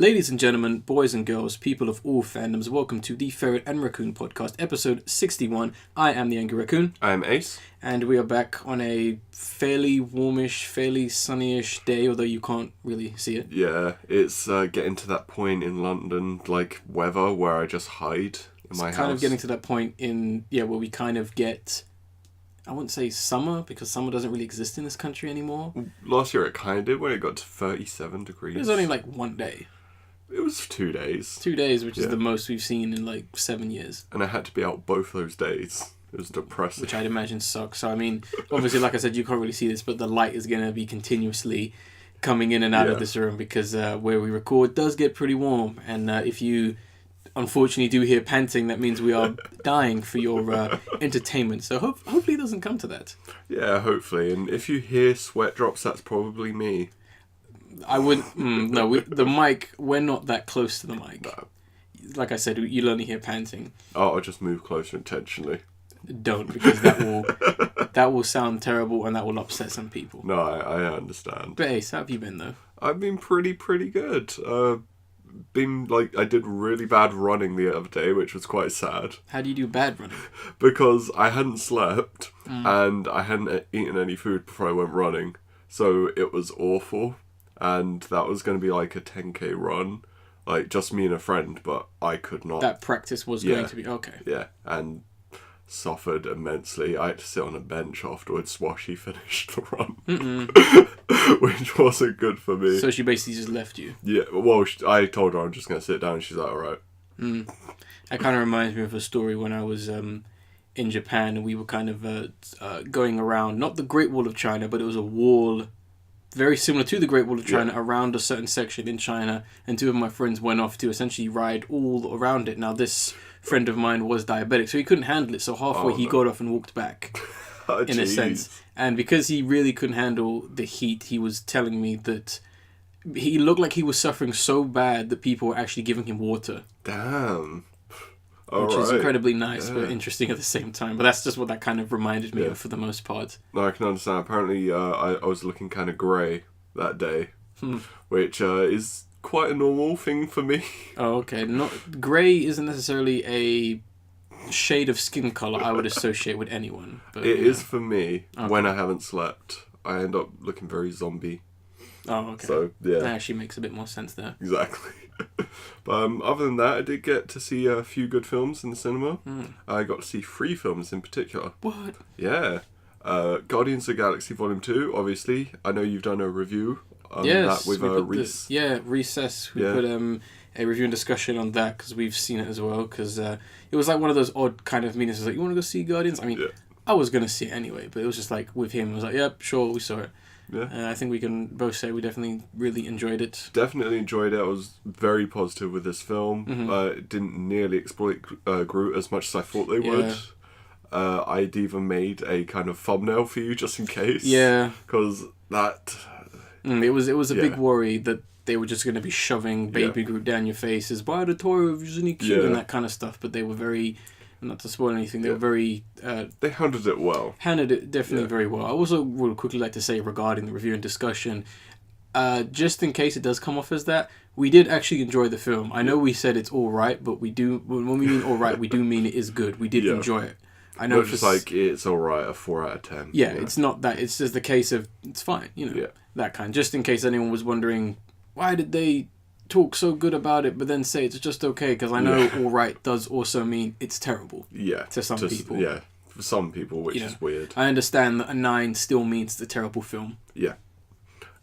Ladies and gentlemen, boys and girls, people of all fandoms, welcome to the Ferret and Raccoon podcast, episode 61. I am the Angry Raccoon. I am Ace. And we are back on a fairly warmish, fairly sunnyish day, although you can't really see it. Yeah, it's getting to that point in London, like weather, where I just hide in my house. It's kind of getting to that point where we kind of get, I wouldn't say summer, because summer doesn't really exist in this country anymore. Last year it kind of did, when it got to 37 degrees. It was only like one day. It was 2 days. 2 days, which is the most we've seen in like 7 years. And I had to be out both those days. It was depressing. Which I'd imagine sucks. So, I mean, obviously, like I said, you can't really see this, but the light is going to be continuously coming in and out of this room because where we record does get pretty warm. And if you unfortunately do hear panting, that means we are dying for your entertainment. So hopefully it doesn't come to that. Yeah, hopefully. And if you hear sweat drops, that's probably me. I wouldn't... the mic, we're not that close to the mic. No. Like I said, you'll only hear panting. Oh, I'll just move closer intentionally. Don't, because that will sound terrible and that will upset some people. No, I understand. But Ace, how have you been though? I've been pretty good. I did really bad running the other day, which was quite sad. How do you do bad running? Because I hadn't slept and I hadn't eaten any food before I went running, so it was awful. And that was going to be like a 10k run, like just me and a friend, but I could not. That practice was going to be okay. Yeah, and suffered immensely. I had to sit on a bench afterwards while she finished the run, which wasn't good for me. So she basically just left you? Yeah, well, I told her I'm just going to sit down, and she's like, alright. That kind of reminds me of a story when I was in Japan, and we were kind of going around, not the Great Wall of China, but it was a wall very similar to the Great Wall of China around a certain section in China, and two of my friends went off to essentially ride all around it. Now, this friend of mine was diabetic, so he couldn't handle it, so halfway he got off and walked back, in a sense. And because he really couldn't handle the heat, he was telling me that he looked like he was suffering so bad that people were actually giving him water. Damn. Which is incredibly nice, but interesting at the same time. But that's just what that kind of reminded me of for the most part. No, I can understand. Apparently, I was looking kind of grey that day, which is quite a normal thing for me. Oh, okay. Grey isn't necessarily a shade of skin colour I would associate with anyone. But, it is for me when I haven't slept. I end up looking very zombie. Oh, okay. So, yeah. That actually makes a bit more sense there. Exactly. But other than that, I did get to see a few good films in the cinema. I got to see 3 films in particular. What? Yeah. Guardians of the Galaxy Volume 2, obviously. I know you've done a review on that with Reese. Recess. We put a review and discussion on that because we've seen it as well. Because it was like one of those odd kind of meetings. It was like, you want to go see Guardians? I mean, I was going to see it anyway, but it was just like with him. I was like, yep, sure, we saw it. Yeah. I think we can both say we definitely really enjoyed it. Definitely enjoyed it. I was very positive with this film. It didn't nearly exploit Groot as much as I thought they would. I'd even made a kind of thumbnail for you just in case. Yeah. Because that... it was a big worry that they were just going to be shoving Baby Groot down your face as buy the toy of Unique Q and that kind of stuff. But they were very... Not to spoil anything, they were very... they handled it well. Handled it definitely very well. I also would quickly like to say regarding the review and discussion, just in case it does come off as that, we did actually enjoy the film. I know we said it's alright, but we do... When we mean alright, we do mean it is good. We did enjoy it. I know it's like, it's alright, a 4 out of 10. Yeah, it's not that. It's just the case of, it's fine, that kind. Just in case anyone was wondering, why did they... talk so good about it, but then say it's just okay, because I know all right does also mean it's terrible. Yeah. To some people. Yeah, for some people, which is weird. I understand that a 9 still means the terrible film. Yeah.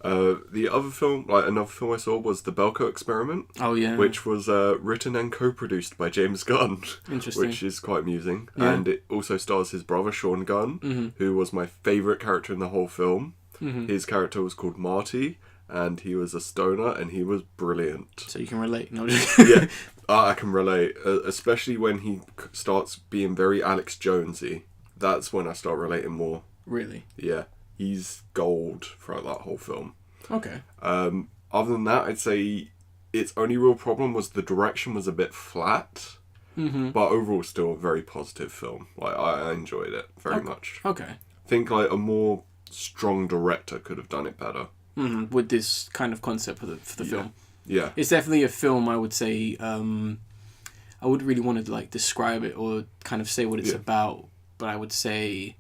The other film, another film I saw was The Belko Experiment. Oh, yeah. Which was written and co-produced by James Gunn. Interesting. Which is quite amusing. Yeah. And it also stars his brother, Sean Gunn, who was my favourite character in the whole film. His character was called Marty. And he was a stoner, and he was brilliant. So you can relate, no? Yeah, I can relate, especially when he starts being very Alex Jonesy. That's when I start relating more. Really? Yeah, he's gold throughout that whole film. Okay. Other than that, I'd say its only real problem was the direction was a bit flat. But overall, still a very positive film. I enjoyed it very much. Okay. I think a more strong director could have done it better. With this kind of concept for the film. Yeah. It's definitely a film, I would say. I wouldn't really want to like describe it or kind of say what it's about, but I would say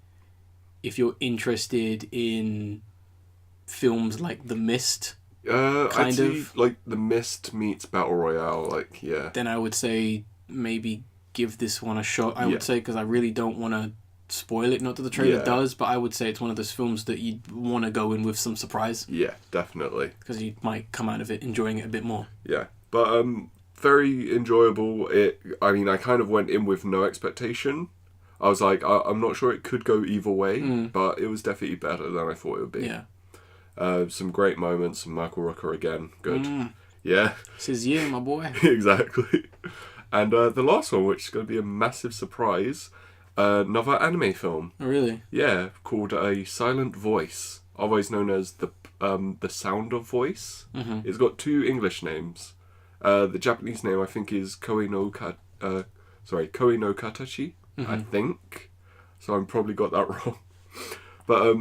if you're interested in films like The Mist, I'd say, like The Mist meets Battle Royale, like, yeah. Then I would say maybe give this one a shot, I would say, because I really don't want to spoil it. Not that the trailer does, but I would say it's one of those films that you'd want to go in with some surprise. Yeah, definitely. Because you might come out of it enjoying it a bit more. Yeah, but very enjoyable. I mean, I kind of went in with no expectation. I was like, I'm not sure it could go either way, but it was definitely better than I thought it would be. Yeah. Some great moments, and Michael Rooker again, good. Yeah. It's his year, my boy. Exactly. And the last one, which is going to be a massive surprise, another anime film. Oh, really? Yeah, called A Silent Voice, otherwise known as the Sound of Voice. It's got 2 English names. The Japanese name, I think, is Koe no Katachi, I think. So I'm probably got that wrong. But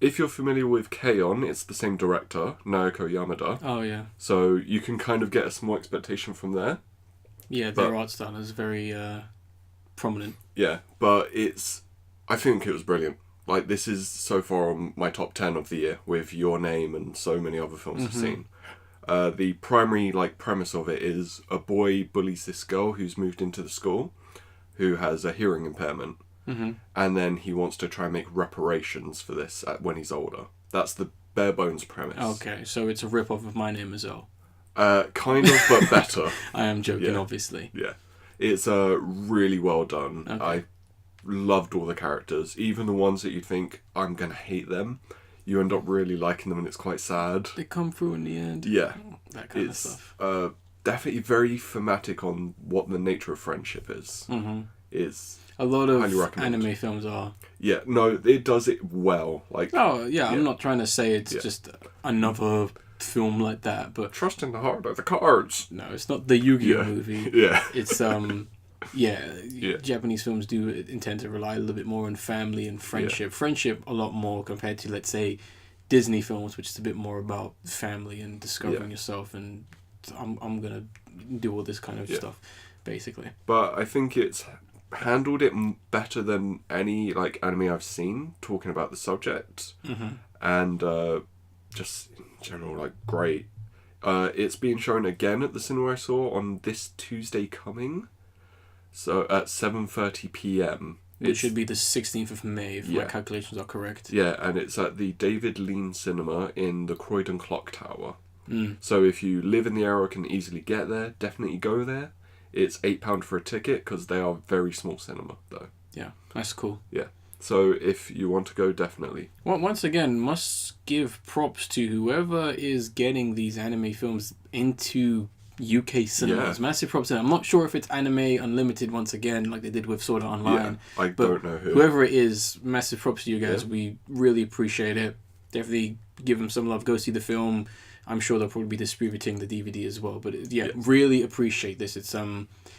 if you're familiar with K-On!, it's the same director, Naoko Yamada. Oh, yeah. So you can kind of get a small expectation from there. Yeah, their art style is very prominent. Yeah, but I think it was brilliant. Like, this is so far on my top 10 of the year, with Your Name and so many other films I've seen. The primary premise of it is a boy bullies this girl who's moved into the school, who has a hearing impairment, and then he wants to try and make reparations for this when he's older. That's the bare bones premise. Okay, so it's a rip-off of My Name is Earl. Kind of, but better. I am joking, obviously. Yeah. It's really well done. Okay. I loved all the characters, even the ones that you think, I'm going to hate them. You end up really liking them, and it's quite sad. They come through in the end. Yeah. That kind of stuff. Definitely very thematic on what the nature of friendship is. It's a lot of anime films are. Yeah, no, it does it well. I'm not trying to say it's just another film like that, but trust in the heart of the cards. No, it's not the Yu-Gi-Oh movie. Yeah. It's Japanese films do intend to rely a little bit more on family and friendship. Yeah. Friendship a lot more compared to, let's say, Disney films, which is a bit more about family and discovering yourself, and I'm gonna do all this kind of stuff, basically. But I think it's handled it better than any anime I've seen talking about the subject, and just in general great. It's being shown again at the cinema I saw on this Tuesday coming, so at 7:30 p.m. It should be the 16th of May, if my calculations are correct. Yeah, and it's at the David Lean Cinema in the Croydon Clock Tower. So if you live in the area or can easily get there, definitely go there. It's £8 for a ticket, because they are very small cinema, though. Yeah, that's cool. Yeah. So if you want to go, definitely. Well, once again, must give props to whoever is getting these anime films into UK cinemas. Yeah. Massive props to them. I'm not sure if it's Anime Unlimited once again, like they did with Sword Art Online. Yeah, I don't know who. Whoever it is, massive props to you guys. Yeah. We really appreciate it. Definitely give them some love. Go see the film. I'm sure they'll probably be distributing the DVD as well. But really appreciate this. It's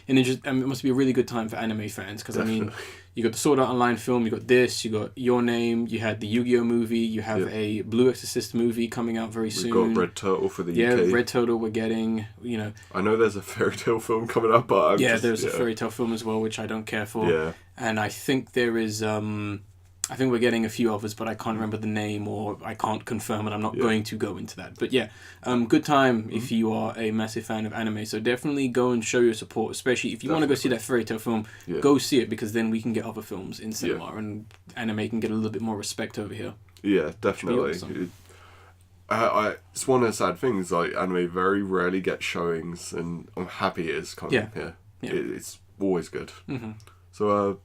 it must be a really good time for anime fans, because I mean, you got the Sword Art Online film, you got this, you got Your Name, you had the Yu-Gi-Oh movie, you have a Blue Exorcist movie coming out very soon. We've got Red Turtle for the UK. Yeah, Red Turtle we're getting, I know there's a Fairy Tail film coming up, but there's a Fairy Tail film as well, which I don't care for. Yeah. And I think there is, I think we're getting a few others, but I can't remember the name, or I can't confirm, and I'm not going to go into that. But good time if you are a massive fan of anime. So definitely go and show your support, especially if you want to go see that Fairy Tail film. Yeah. Go see it, because then we can get other films in cinema, and anime can get a little bit more respect over here. Yeah, definitely. Awesome. It's one of the sad things. Anime very rarely gets showings, and I'm happy it is coming. Yeah. It's always good. So,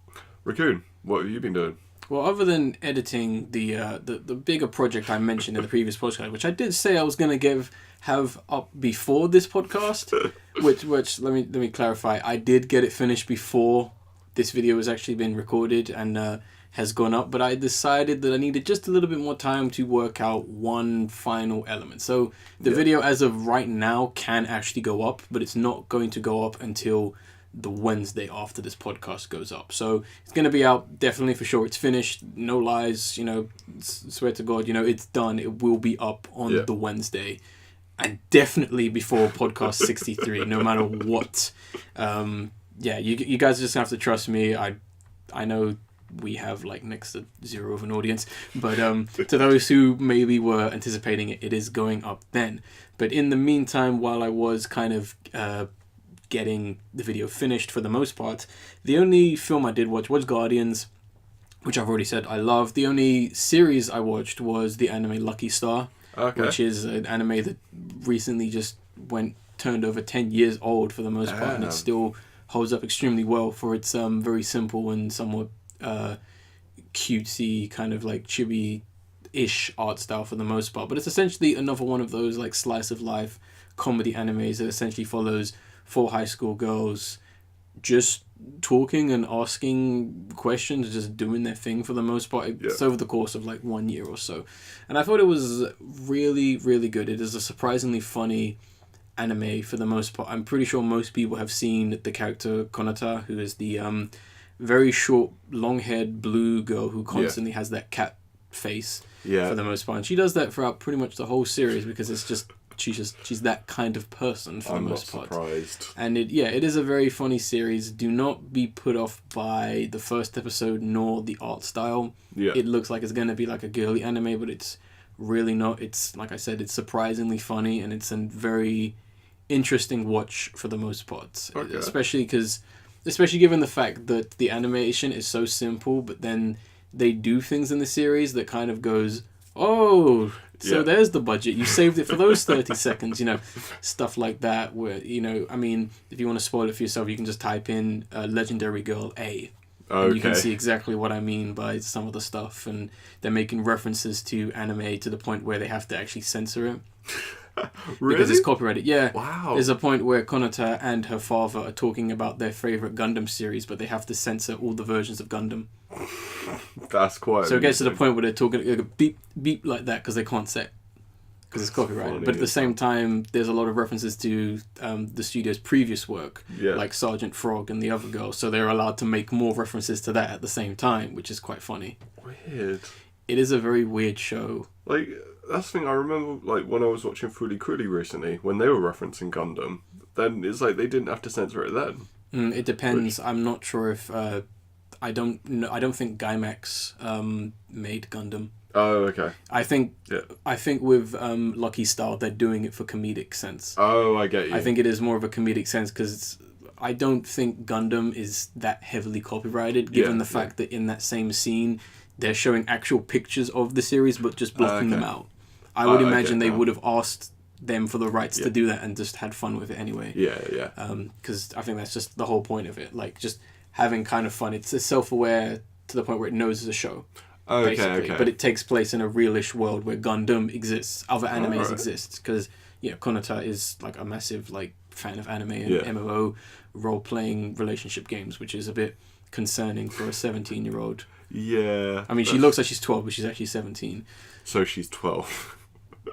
Raccoon, what have you been doing? Well, other than editing the bigger project I mentioned in the previous podcast, which I did say I was going to have up before this podcast, which let me clarify, I did get it finished before this video has actually been recorded and has gone up, but I decided that I needed just a little bit more time to work out one final element. So the video as of right now can actually go up, but it's not going to go up until the Wednesday after this podcast goes up. So it's going to be out definitely for sure. It's finished, no lies, swear to God, it's done. It will be up on the Wednesday. and definitely before podcast 63, no matter what. You guys just have to trust me. I know we have like next to zero of an audience, but to those who maybe were anticipating it, it is going up then. But in the meantime, while I was kind of getting the video finished for the most part, the only film I did watch was Guardians, which I've already said I love. The only series I watched was the anime Lucky Star, which is an anime that recently just turned over 10 years old for the most part, and it still holds up extremely well for its very simple and somewhat cutesy, kind of like chibi-ish art style for the most part. But it's essentially another one of those like slice of life comedy animes that essentially follows 4 high school girls just talking and asking questions, just doing their thing for the most part. It's over the course of like 1 year or so. And I thought it was really, really good. It is a surprisingly funny anime for the most part. I'm pretty sure most people have seen the character Konata, who is the very short, long-haired blue girl who constantly has that cat face for the most part. And she does that throughout pretty much the whole series because it's just she's that kind of person for the most part. I'm not surprised. And it is a very funny series. Do not be put off by the first episode nor the art style. It looks like it's going to be like a girly anime, but it's really not. It's, like I said, it's surprisingly funny, and it's a very interesting watch for the most part. Especially given the fact that the animation is so simple, but then they do things in the series that kind of goes, oh, so there's the budget. You saved it for those 30 seconds, stuff like that. Where, I mean, if you want to spoil it for yourself, you can just type in Legendary Girl A. And you can see exactly what I mean by some of the stuff. And they're making references to anime to the point where they have to actually censor it. Really? Because it's copyrighted. Yeah. Wow. There's a point where Konata and her father are talking about their favourite Gundam series, but they have to censor all the versions of Gundam. That's quite So it gets to the point where they're talking beep, beep like that because they can't say it. Because it's copyrighted. Funny, but at the same time, there's a lot of references to the studio's previous work, like Sergeant Frog and the other girl. So they're allowed to make more references to that at the same time, which is quite funny. Weird. It is a very weird show. Like, that's the thing I remember, like, when I was watching Fooly Cooly recently, when they were referencing Gundam, then it's like they didn't have to censor it then. It depends. I'm not sure if... I don't think Gainax made Gundam. Oh, okay. I think with Lucky Star, they're doing it for comedic sense. Oh, I get you. I think it is more of a comedic sense because I don't think Gundam is that heavily copyrighted, given the fact that in that same scene, they're showing actual pictures of the series, but just blocking them out. I would imagine they would have asked them for the rights to do that and just had fun with it anyway. Yeah. Because I think that's just the whole point of it. Like, just having kind of fun. It's self-aware to the point where it knows it's a show. Okay. But it takes place in a realish world where Gundam exists, other animes exist. Because, Konata is like a massive like fan of anime and MMO role-playing relationship games, which is a bit concerning for a 17-year-old. Yeah. I mean, she looks like she's 12, but she's actually 17. So she's 12.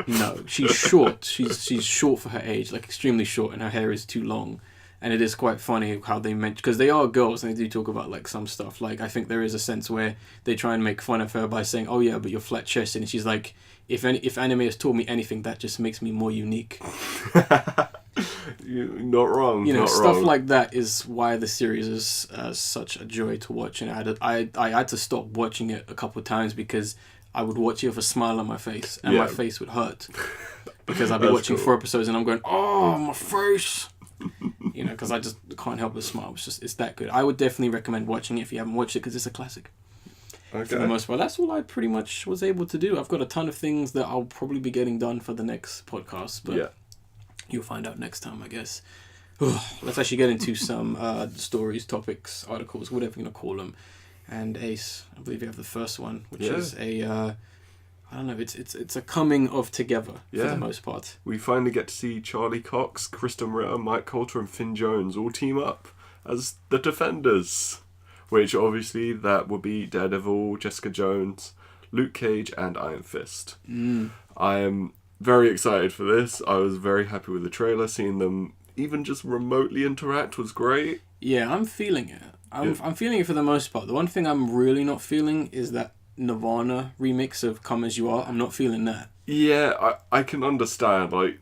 No, she's short. She's short for her age, like extremely short, and her hair is too long. And it is quite funny how they mention, because they are girls and they do talk about like some stuff. Like, I think there is a sense where they try and make fun of her by saying, "Oh yeah, but you're flat chested," and she's like, "If anime has taught me anything, that just makes me more unique." You're not wrong. Stuff like that is why the series is such a joy to watch. And I had to stop watching it a couple of times because I would watch it with a smile on my face, and my face would hurt because I'd be watching 4 episodes and I'm going, "Oh, my face." Because I just can't help but smile. It's that good. I would definitely recommend watching it if you haven't watched it because it's a classic. Okay. For the most part, that's all I pretty much was able to do. I've got a ton of things that I'll probably be getting done for the next podcast, but you'll find out next time, I guess. Let's actually get into some stories, topics, articles, whatever you're going to call them. And Ace, I believe you have the first one, which is a... I don't know, it's a coming of together for the most part. We finally get to see Charlie Cox, Kristen Ritter, Mike Coulter and Finn Jones all team up as the Defenders. Which obviously that would be Daredevil, Jessica Jones, Luke Cage and Iron Fist. I am very excited for this. I was very happy with the trailer. Seeing them even just remotely interact was great. Yeah, I'm feeling it. I'm feeling it for the most part. The one thing I'm really not feeling is that Nirvana remix of Come As You Are. I'm not feeling that. Yeah, I can understand. Like,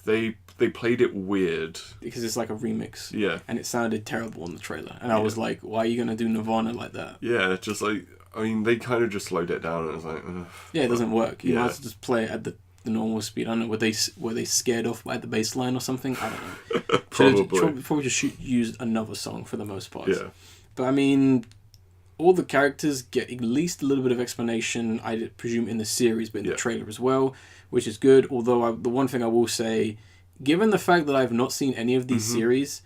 they played it weird because it's like a remix. Yeah. And it sounded terrible on the trailer, and I was like, why are you gonna do Nirvana like that? Yeah, just like, I mean, they kind of just slowed it down, and it was like, ugh. Yeah, it doesn't work. You might as well just play it at the normal speed. I don't know. Were they scared off by the bass line or something? I don't know. Probably just used another song for the most part. Yeah. But I mean, all the characters get at least a little bit of explanation, I presume, in the series, but in the trailer as well, which is good. Although the one thing I will say, given the fact that I've not seen any of these series,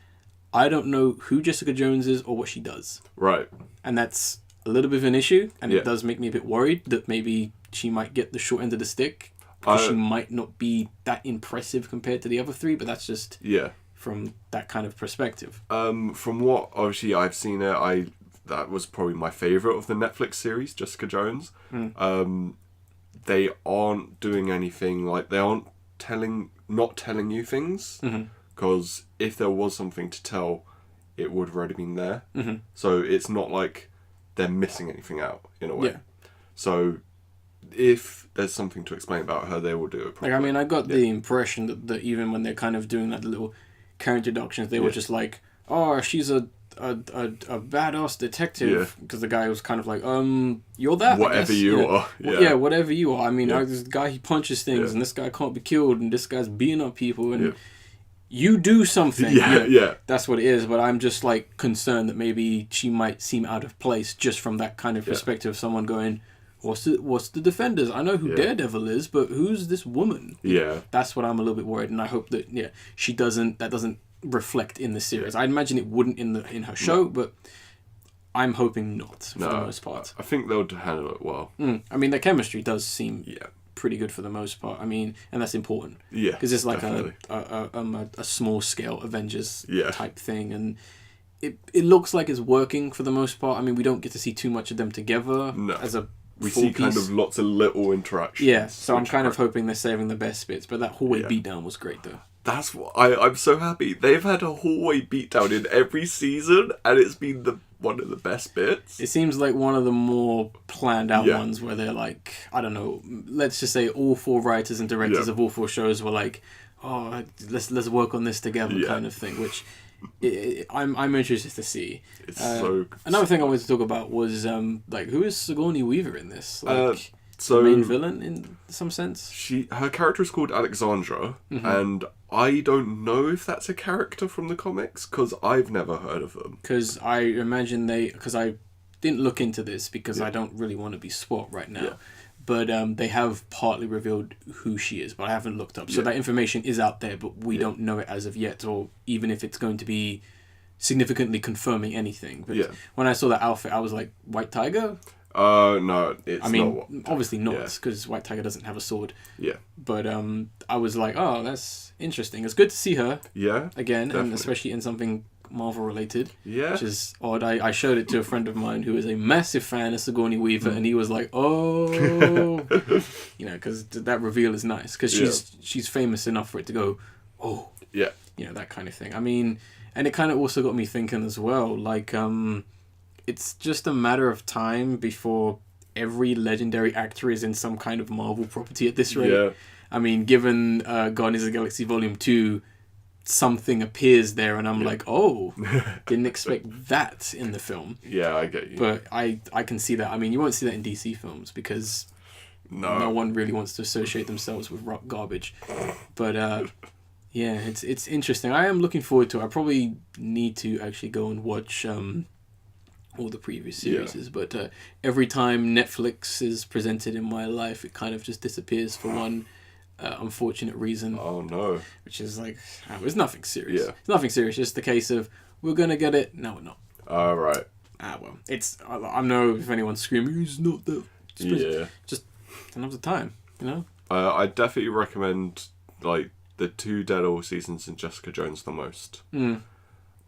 I don't know who Jessica Jones is or what she does. Right. And that's a little bit of an issue, and it does make me a bit worried that maybe she might get the short end of the stick, because she might not be that impressive compared to the other three, but that's just from that kind of perspective. From what, obviously, I've seen it, that was probably my favourite of the Netflix series, Jessica Jones. They aren't doing anything, like, they aren't not telling you things, because if there was something to tell, it would have already been there. So it's not like they're missing anything out, in a way. So if there's something to explain about her, they will do it properly. Like, I mean, I got the impression that even when they're kind of doing that little character introductions, they were just like, oh, she's a badass detective, because the guy was kind of like, you're that, whatever you are. Whatever you are. I mean, this guy, he punches things, and this guy can't be killed, and this guy's beating up people, and you do something. That's what it is. But I'm just like concerned that maybe she might seem out of place just from that kind of perspective. Someone going, what's the Defenders? I know who Daredevil is, but who's this woman? That's what I'm a little bit worried, and I hope that that doesn't reflect in the series. I'd imagine it wouldn't in her show, but I'm hoping not for the most part. I think they'll handle it well. I mean, their chemistry does seem pretty good for the most part. I mean, and that's important. Because it's like a small scale Avengers type thing, and it looks like it's working for the most part. I mean, we don't get to see too much of them together as a we see kind of lots of little interactions. Yeah, so I'm kind of hoping they're saving the best bits, but that hallway beatdown was great though. That's what I'm so happy. They've had a hallway beatdown in every season, and it's been one of the best bits. It seems like one of the more planned out ones where they're like, I don't know, let's just say all 4 writers and directors of all 4 shows were like, oh, let's work on this together kind of thing, which I'm interested to see. It's so good. Another thing I wanted to talk about was like, who is Sigourney Weaver in this? Like, the main villain in some sense? Her character is called Alexandra, and I don't know if that's a character from the comics, because I've never heard of them. Because I imagine because I didn't look into this because I don't really want to be spot right now. But they have partly revealed who she is, but I haven't looked up. So that information is out there, but we don't know it as of yet, or even if it's going to be significantly confirming anything. But when I saw that outfit, I was like, White Tiger? No, it's not. Obviously not, because White Tiger doesn't have a sword. But I was like, oh, that's interesting. It's good to see her. Again, definitely. And especially in something Marvel related. Which is odd. I showed it to a friend of mine who is a massive fan of Sigourney Weaver, and he was like, oh, because that reveal is nice, because she's famous enough for it to go, oh, that kind of thing. I mean, and it kind of also got me thinking as well, like, it's just a matter of time before every legendary actor is in some kind of Marvel property at this rate. I mean, given Guardians of the Galaxy Volume 2, something appears there, and I'm like, oh, didn't expect that in the film. I get you. But I can see that. I mean, you won't see that in DC films, because no one really wants to associate themselves with rock garbage. But it's interesting. I am looking forward to it. I probably need to actually go and watch all the previous series, but every time Netflix is presented in my life, it kind of just disappears for one unfortunate reason. Oh no. Which is like, it's nothing serious. It's nothing serious, just the case of, we're gonna get it, no we're not. Right. Well, I know if anyone's screaming, it's not that. Just another time, I definitely recommend, like, the 2 Daredevil seasons in Jessica Jones the most.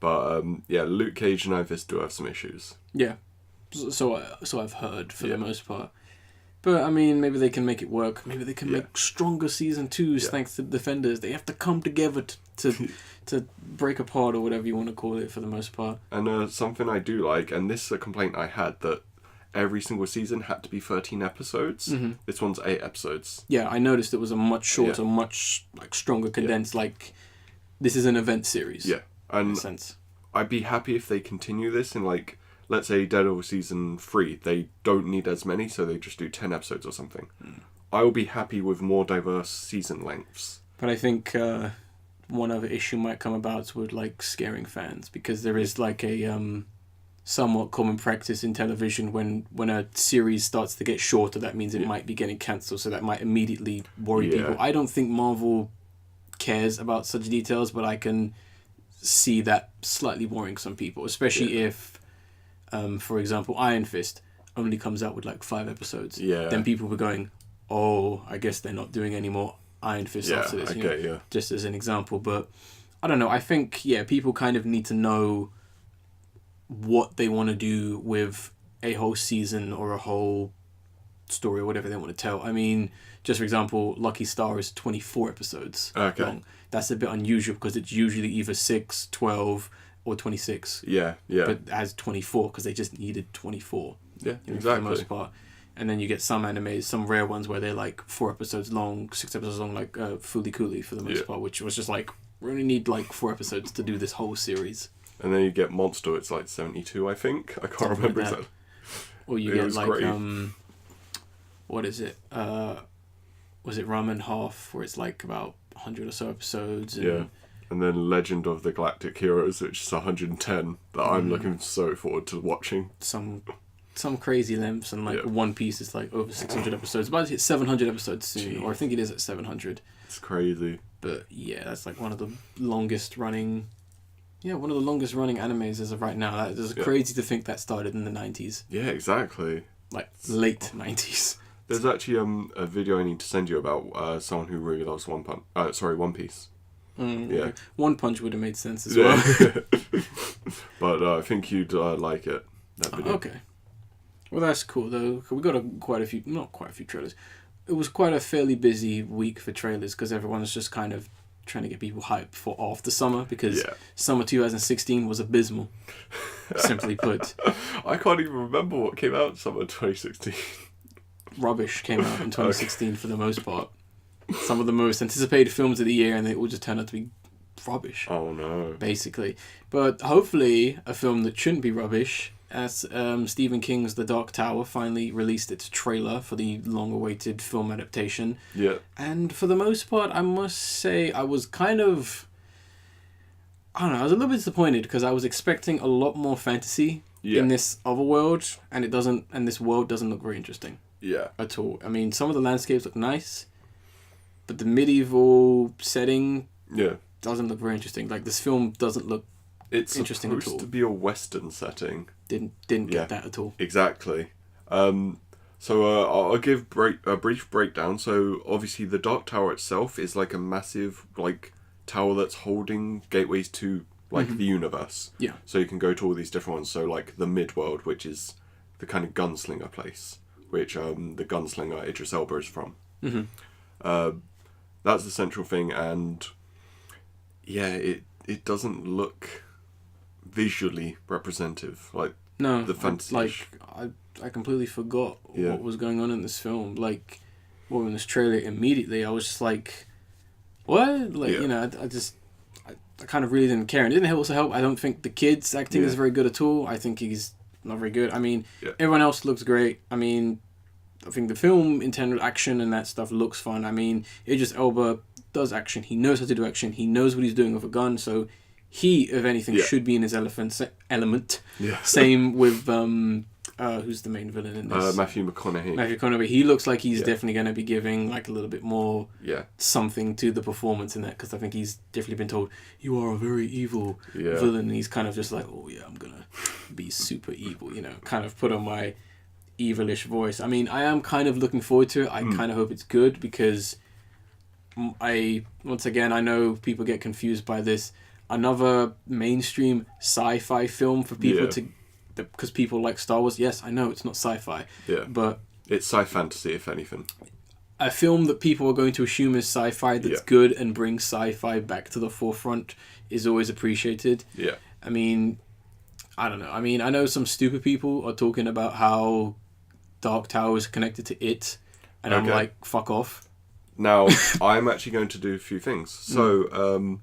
But Luke Cage and Ivis do have some issues. So I've heard for the most part. But I mean, maybe they can make it work. Maybe they can make stronger season 2s thanks to the Defenders. They have to come together to break apart, or whatever you want to call it, for the most part. And something I do like, and this is a complaint I had, that every single season had to be 13 episodes. Mm-hmm. This one's 8 episodes. Yeah, I noticed it was a much shorter, much like stronger, condensed. Like, this is an event series. Yeah, and in a sense. I'd be happy if they continue this in, like, let's say Daredevil season 3. They don't need as many, so they just do 10 episodes or something. I will be happy with more diverse season lengths. But I think one other issue might come about with, like, scaring fans, because there is, like, a somewhat common practice in television when a series starts to get shorter, that means it might be getting cancelled, so that might immediately worry people. I don't think Marvel cares about such details, but I can see that slightly worrying some people, especially if, for example, Iron Fist only comes out with like 5 episodes. Then people were going, oh, I guess they're not doing any more Iron Fist after this. Just as an example. But I don't know. I think, people kind of need to know what they want to do with a whole season or a whole story or whatever they want to tell. I mean, just for example, Lucky Star is 24 episodes long. That's a bit unusual because it's usually either 6, 12, or 26. Yeah. But it has 24 because they just needed 24. Yeah, exactly. For the most part. And then you get some animes, some rare ones where they're like 4 episodes long, 6 episodes long, like Fooly Cooly for the most part, which was just like, we only need like 4 episodes to do this whole series. And then you get Monster, it's like 72, I think. I can't remember exactly. Or you get like, what is it? Was it Ramen Half, where it's like about 100 or so episodes? And and then Legend of the Galactic Heroes, which is 110, that I'm looking so forward to watching. Some crazy lengths, and like One Piece is like over 600 episodes. About to hit 700 episodes soon, or I think it is at 700. It's crazy. But that's like one of the longest running animes as of right now. It's crazy to think that started in the 90s. Yeah, exactly. Like late 90s. There's actually a video I need to send you about someone who really loves One Piece. One Punch would have made sense as well. But I think you'd like it. That video. Okay. Well, that's cool though. We got not quite a few trailers. It was quite a fairly busy week for trailers because everyone's just kind of trying to get people hyped for after summer, because summer 2016 was abysmal. Simply put. I can't even remember what came out in summer 2016. Rubbish came out in 2016 for the most part. Some of the most anticipated films of the year, and they all just turned out to be rubbish. Oh no. Basically. But hopefully a film that shouldn't be rubbish, as Stephen King's The Dark Tower finally released its trailer for the long-awaited film adaptation. Yeah. And for the most part, I must say I was kind of... I don't know, I was a little bit disappointed because I was expecting a lot more fantasy in this other world, and this world doesn't look very interesting. Yeah. At all. I mean, some of the landscapes look nice, but the medieval setting doesn't look very interesting. Like, this film doesn't look interesting at all. It's supposed to be a Western setting. Didn't get that at all. Exactly. So I'll give a brief breakdown. So obviously the Dark Tower itself is like a massive like tower that's holding gateways to like the universe. Yeah. So you can go to all these different ones. So like the Midworld, which is the kind of gunslinger place, which the gunslinger Idris Elba is from. That's the central thing, and it doesn't look visually representative. Like the fantasy. I completely forgot what was going on in this film. Like, in this trailer immediately, I was just like, what? Like, I kind of really didn't care. And it didn't also help. I don't think the kid's acting is very good at all. I think he's not very good. I mean, everyone else looks great. I mean, I think the film intended action and that stuff looks fun. I mean, Idris Elba does action. He knows how to do action. He knows what he's doing with a gun. So he, if anything, should be in his element. Yeah. Same with who's the main villain in this? Matthew McConaughey. He looks like he's definitely going to be giving like a little bit more something to the performance in that, because I think he's definitely been told, you are a very evil villain, and he's kind of just like, oh yeah, I'm going to be super evil, kind of put on my evilish voice. I mean, I am kind of looking forward to it. I kind of hope it's good, because once again, I know people get confused by this. Another mainstream sci-fi film for people because people like Star Wars. Yes, I know it's not sci-fi. Yeah. But it's sci-fantasy, if anything. A film that people are going to assume is sci-fi that's good and brings sci-fi back to the forefront is always appreciated. Yeah. I mean, I don't know. I mean, I know some stupid people are talking about how Dark Tower is connected to it, and I'm like, fuck off. Now, I'm actually going to do a few things. So,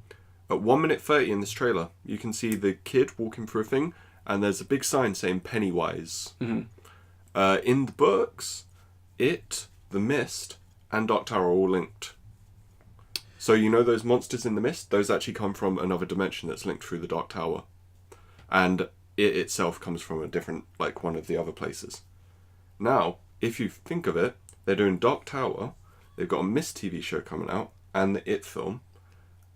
at 1 minute 30 in this trailer, you can see the kid walking through a thing, and there's a big sign saying Pennywise. Mm-hmm. In the books, It, The Mist, and Dark Tower are all linked. So you know those monsters in the mist? Those actually come from another dimension that's linked through the Dark Tower. And It itself comes from a different, like, one of the other places. Now, if you think of it, they're doing Dark Tower, they've got a Mist TV show coming out, and the It film,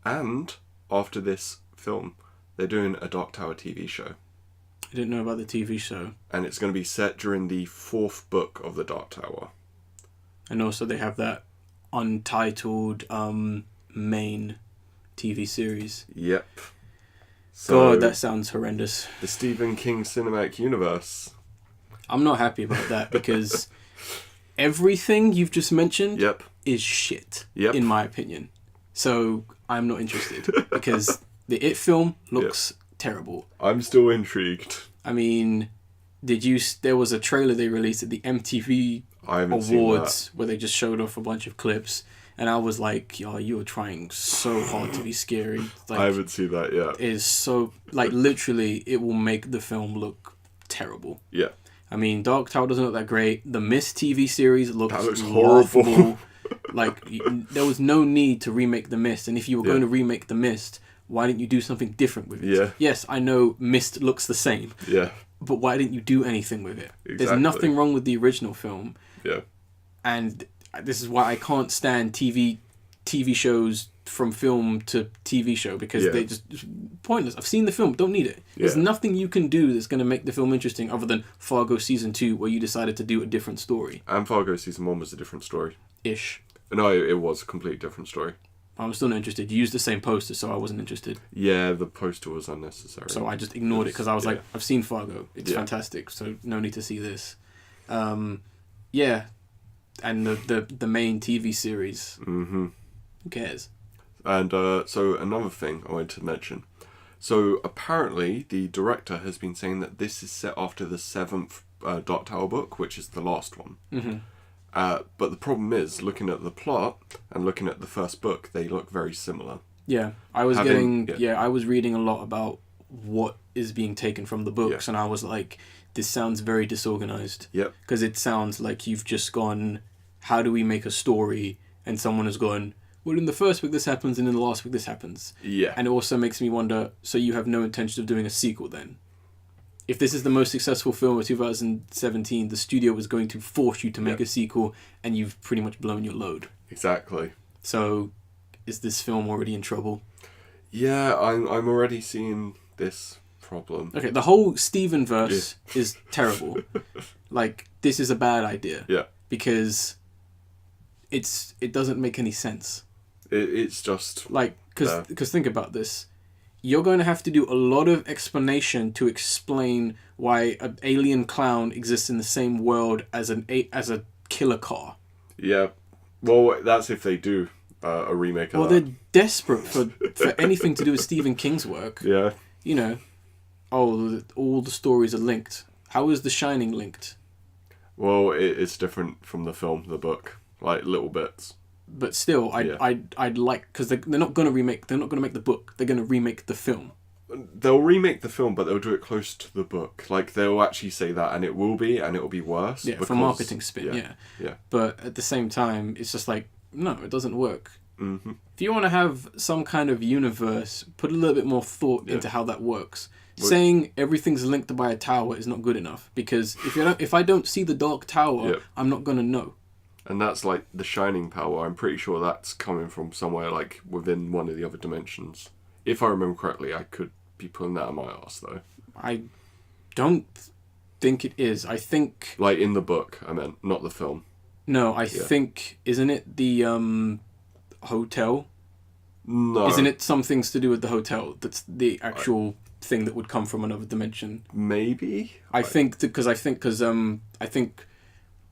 and after this film, they're doing a Dark Tower TV show. I didn't know about the TV show. And it's going to be set during the 4th book of the Dark Tower. And also they have that untitled main TV series. Yep. So, God, that sounds horrendous. The Stephen King cinematic universe. I'm not happy about that because everything you've just mentioned is shit, in my opinion. So I'm not interested because the It film looks terrible. I'm still intrigued. I mean, there was a trailer they released at the MTV Awards where they just showed off a bunch of clips, and I was like, yo, you are trying so hard to be scary. Like, I haven't seen that yet. It is so, like, literally, it will make the film look terrible. Yeah. I mean, Dark Tower doesn't look that great. The Mist TV series looks horrible. Like, there was no need to remake The Mist, and if you were going to remake The Mist, why didn't you do something different with it? Yeah. Yes, I know Mist looks the same. Yeah. But why didn't you do anything with it? Exactly. There's nothing wrong with the original film. Yeah. And this is why I can't stand TV shows from film to TV show, because they just pointless. I've seen the film, don't need it. There's nothing you can do that's going to make the film interesting other than Fargo season 2, where you decided to do a different story. And Fargo season 1 was a different story. Ish. No, it was a completely different story. I'm still not interested. You used the same poster, so I wasn't interested. Yeah, the poster was unnecessary. So I just ignored it because I was like, I've seen Fargo. It's fantastic, so no need to see this. Yeah. And the main TV series. Mm-hmm. Who cares? And so another thing I wanted to mention. So apparently the director has been saying that this is set after the 7th Dark Tower book, which is the last one. Mm-hmm. But the problem is, looking at the plot and looking at the first book, they look very similar. Yeah, I was I was reading a lot about what is being taken from the books, and I was like, this sounds very disorganized. Yep. Because it sounds like you've just gone, how do we make a story? And someone has gone, well, in the first book this happens, and in the last book this happens. Yeah. And it also makes me wonder, so you have no intention of doing a sequel then? If this is the most successful film of 2017, the studio is going to force you to make a sequel, and you've pretty much blown your load. Exactly. So, is this film already in trouble? Yeah, I'm already seeing this problem. Okay, the whole Steven-verse is terrible. Like, this is a bad idea. Yeah. Because it doesn't make any sense. It's just... Like, because think about this. You're going to have to do a lot of explanation to explain why an alien clown exists in the same world as a killer car. Yeah. Well, that's if they do a remake of that. Well, they're desperate for anything to do with Stephen King's work. Yeah. You know, all the stories are linked. How is The Shining linked? Well, it's different from the film, the book. Like, little bits. But still, I'd like, because they're not going to remake. They're not going to make the book. They're going to remake the film. They'll remake the film, but they'll do it close to the book. Like, they'll actually say that, and it will be worse. Yeah, for marketing spin. Yeah. But at the same time, it's just like, no, it doesn't work. Mm-hmm. If you want to have some kind of universe, put a little bit more thought into how that works. Saying everything's linked by a tower is not good enough, because if I don't see the Dark Tower, I'm not going to know. And that's like the Shining power. I'm pretty sure that's coming from somewhere like within one of the other dimensions. If I remember correctly, I could be pulling that out of my arse though. I don't think it is. I think... Like in the book, I meant, not the film. No, I think... Isn't it the hotel? No. Isn't it some things to do with the hotel? That's the actual thing that would come from another dimension. Maybe? I think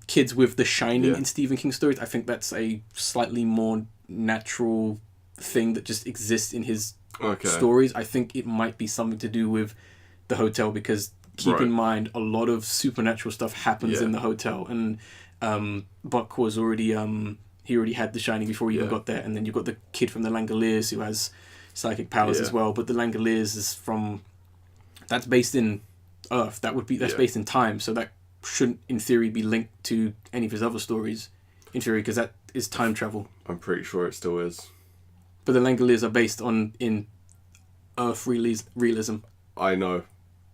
kids with The Shining in Stephen King stories, I think that's a slightly more natural thing that just exists in his stories. I think it might be something to do with the hotel, because keep in mind a lot of supernatural stuff happens in the hotel, and Buck was already he already had the Shining before he even got there, and then you've got the kid from the Langoliers who has psychic powers as well, but the Langoliers is that's based in Earth. That's based in time, so that shouldn't in theory be linked to any of his other stories in theory, because that is time travel. I'm pretty sure it still is. But the Langoliers are based in Earth realism. I know,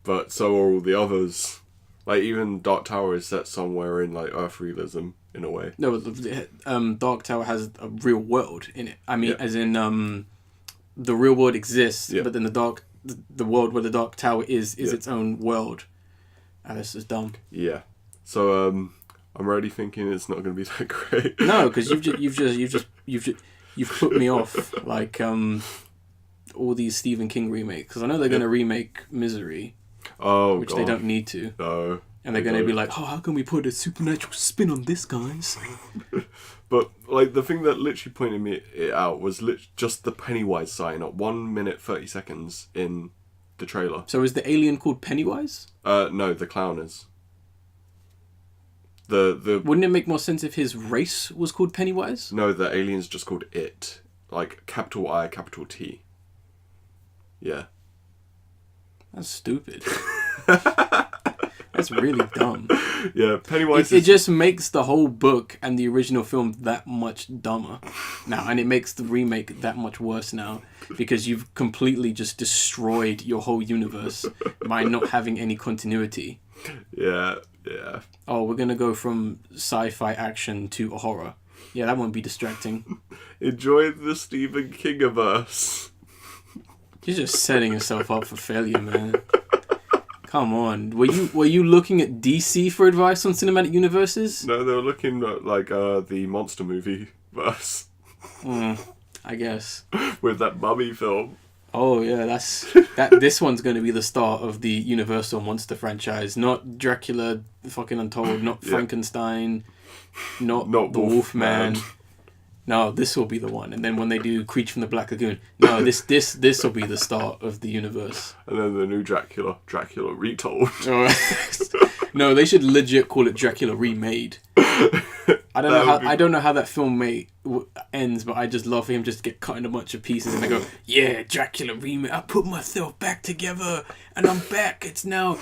but so are all the others. Like, even Dark Tower is set somewhere in, like, Earth realism, in a way. No, but Dark Tower has a real world in it. I mean, as in, the real world exists, but then the world where the Dark Tower is its own world. And this is dumb. Yeah. So, I'm already thinking it's not going to be that great. No, because you've put me off, like, all these Stephen King remakes. Because I know they're going to remake Misery. Oh, which they don't need to. No. And they're going to be like, oh, how can we put a supernatural spin on this, guys? But, like, the thing that literally pointed me out was just the Pennywise sign at 1 minute 30 seconds in the trailer. So is the alien called Pennywise? No, the clown is. The Wouldn't it make more sense if his race was called Pennywise? No, the alien's just called It. Like, capital I, capital T. Yeah. That's stupid. That's really dumb. Yeah, Pennywise it just makes the whole book and the original film that much dumber now, and it makes the remake that much worse now, because you've completely just destroyed your whole universe by not having any continuity. Yeah. Oh, we're gonna go from sci-fi action to a horror. Yeah, that won't be distracting. Enjoy the Stephen Kingiverse. You're just setting yourself up for failure, man. Come on. Were you looking at DC for advice on cinematic universes? No, they were looking at, like, the monster movie verse. I guess. With that mummy film. Oh yeah, this one's going to be the start of the Universal monster franchise. Not Dracula fucking Untold, not Frankenstein, not the Wolfman. No, this will be the one. And then when they do Creature from the Black Lagoon, no, this will be the start of the universe. And then the new Dracula Retold. No, they should legit call it Dracula Remade. I don't know how that film ends, but I just love for him just to get cut in a bunch of pieces and they go, yeah, Dracula Remade. I put myself back together and I'm back. It's now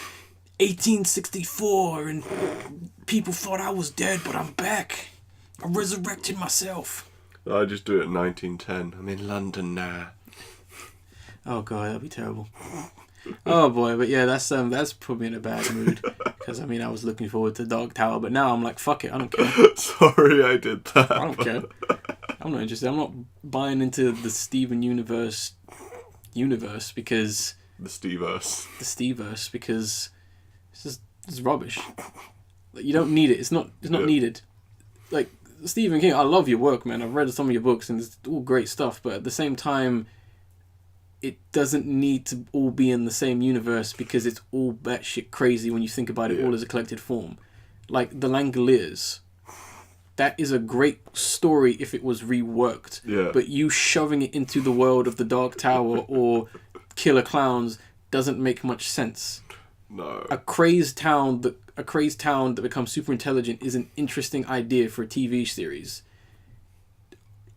1864 and people thought I was dead, but I'm back. I resurrected myself. I just do it in 1910. I'm in London now. Oh god, that'd be terrible. Oh boy, but yeah, that's put me in a bad mood. Because I mean, I was looking forward to Dark Tower, but now I'm like, fuck it, I don't care. Sorry, I did that. I don't care. I'm not interested. I'm not buying into the Steven universe because the Steveverse because it's rubbish. Like, you don't need it. It's not needed. Like, Stephen King, I love your work, man. I've read some of your books and it's all great stuff, but at the same time, it doesn't need to all be in the same universe because it's all batshit crazy when you think about it all as a collected form. Like the Langoliers, that is a great story if it was reworked. Yeah. But you shoving it into the world of the Dark Tower or Killer Clowns doesn't make much sense. No. A crazed town that becomes super intelligent is an interesting idea for a TV series.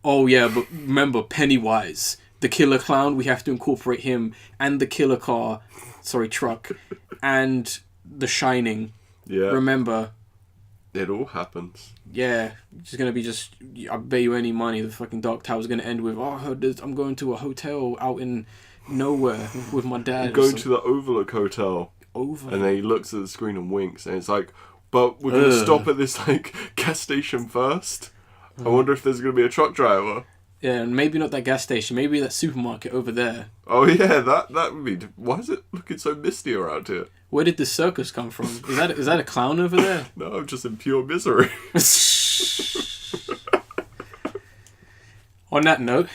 Oh yeah, but remember Pennywise, the killer clown, we have to incorporate him and the killer truck and The Shining. Yeah. Remember. It all happens. Yeah, it's going to be I bet you any money the fucking Dark Tower's going to end with, I'm going to a hotel out in nowhere with my dad. I'm going to the Overlook Hotel. And then he looks at the screen and winks, and it's like, but we're going to stop at this like gas station first. I wonder if there's going to be a truck driver. Yeah, and maybe not that gas station. Maybe that supermarket over there. Oh yeah, that would be. Why is it looking so misty around here? Where did the circus come from? Is that a clown over there? No, I'm just in pure misery. On that note.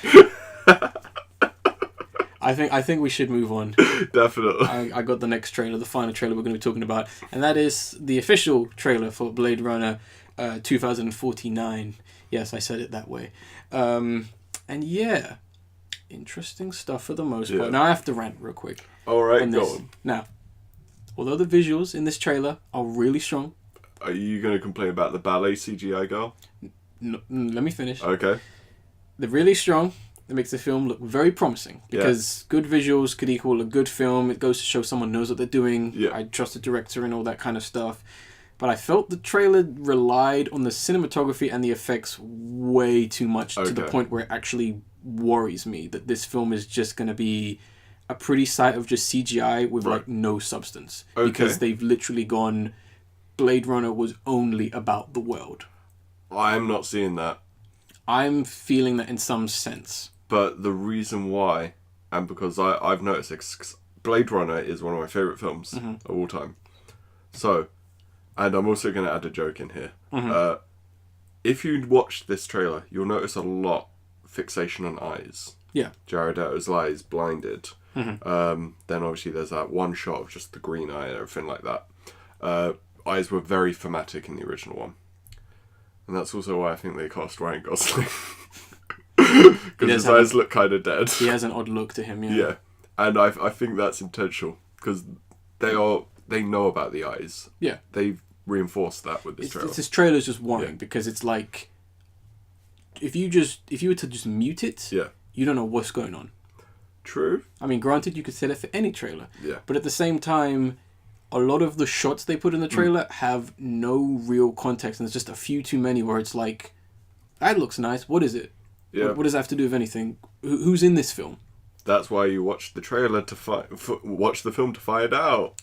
I think we should move on. Definitely. I got the next trailer, the final trailer we're going to be talking about, and that is the official trailer for Blade Runner 2049. Yes, I said it that way. And yeah, interesting stuff for the most part. Now I have to rant real quick. All right, go on. Now, although the visuals in this trailer are really strong. Are you going to complain about the ballet CGI girl? No, let me finish. Okay. They're really strong. It makes the film look very promising because good visuals could equal a good film. It goes to show someone knows what they're doing. Yeah. I trust the director and all that kind of stuff. But I felt the trailer relied on the cinematography and the effects way too much to the point where it actually worries me that this film is just going to be a pretty sight of just CGI with like no substance. Okay. Because they've literally gone, Blade Runner was only about the world. I'm not seeing that. I'm feeling that in some sense. But the reason why, and because I've noticed it, Blade Runner is one of my favourite films of all time. So, and I'm also going to add a joke in here. If you watch this trailer, you'll notice a lot fixation on eyes. Yeah. Jared Leto's eye is blinded. Then obviously there's that one shot of just the green eye and everything like that. Eyes were very thematic in the original one. And that's also why I think they cast Ryan Gosling. Because his eyes look kind of dead. He has an odd look to him, yeah. Yeah. And I think that's intentional. Because they know about the eyes. Yeah. They've reinforced that with this trailer. This trailer's just worrying because it's like, if you were to just mute it, you don't know what's going on. True. I mean, granted, you could say that for any trailer. Yeah. But at the same time, a lot of the shots they put in the trailer have no real context, and there's just a few too many where it's like, that looks nice. What is it? Yeah. What does that have to do with anything? Who's in this film? That's why you watch the trailer watch the film to find out.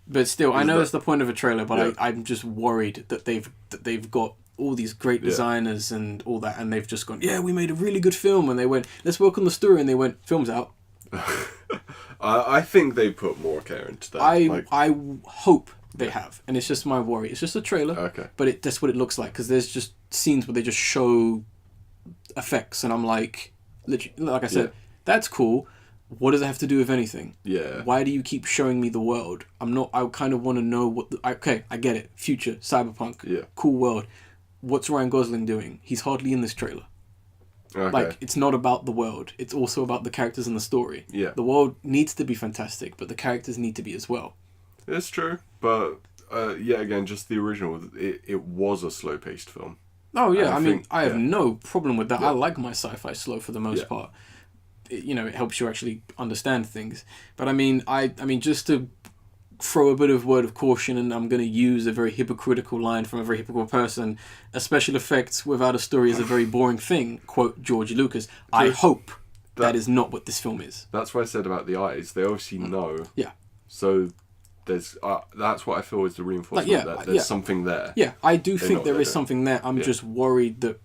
But still, I know that's the point of a trailer, but I'm just worried that they've got all these great designers and all that, and they've just gone, we made a really good film, and they went, let's work on the story, and they went, film's out. I think they put more care into that. I hope they have, and it's just my worry. It's just a trailer, but that's what it looks like, because there's just scenes where they just show effects, and I'm like, literally, like I said, that's cool. What does it have to do with anything? Yeah. Why do you keep showing me the world? I kind of want to know what... I get it. Future, cyberpunk, cool world. What's Ryan Gosling doing? He's hardly in this trailer. Okay. Like, it's not about the world. It's also about the characters and the story. Yeah. The world needs to be fantastic, but the characters need to be as well. It's true, but again, just the original, it was a slow-paced film. Oh, yeah. I have no problem with that. Yeah. I like my sci-fi slow for the most part. It helps you actually understand things. But I mean, just to throw a bit of word of caution, and I'm going to use a very hypocritical line from a very hypocritical person, a special effects without a story is a very boring thing, quote George Lucas. I hope that is not what this film is. That's what I said about the eyes. They obviously know. Yeah. So there's that's what I feel is the reinforcement that there's something there. Yeah, I do think there is something there. I'm just worried that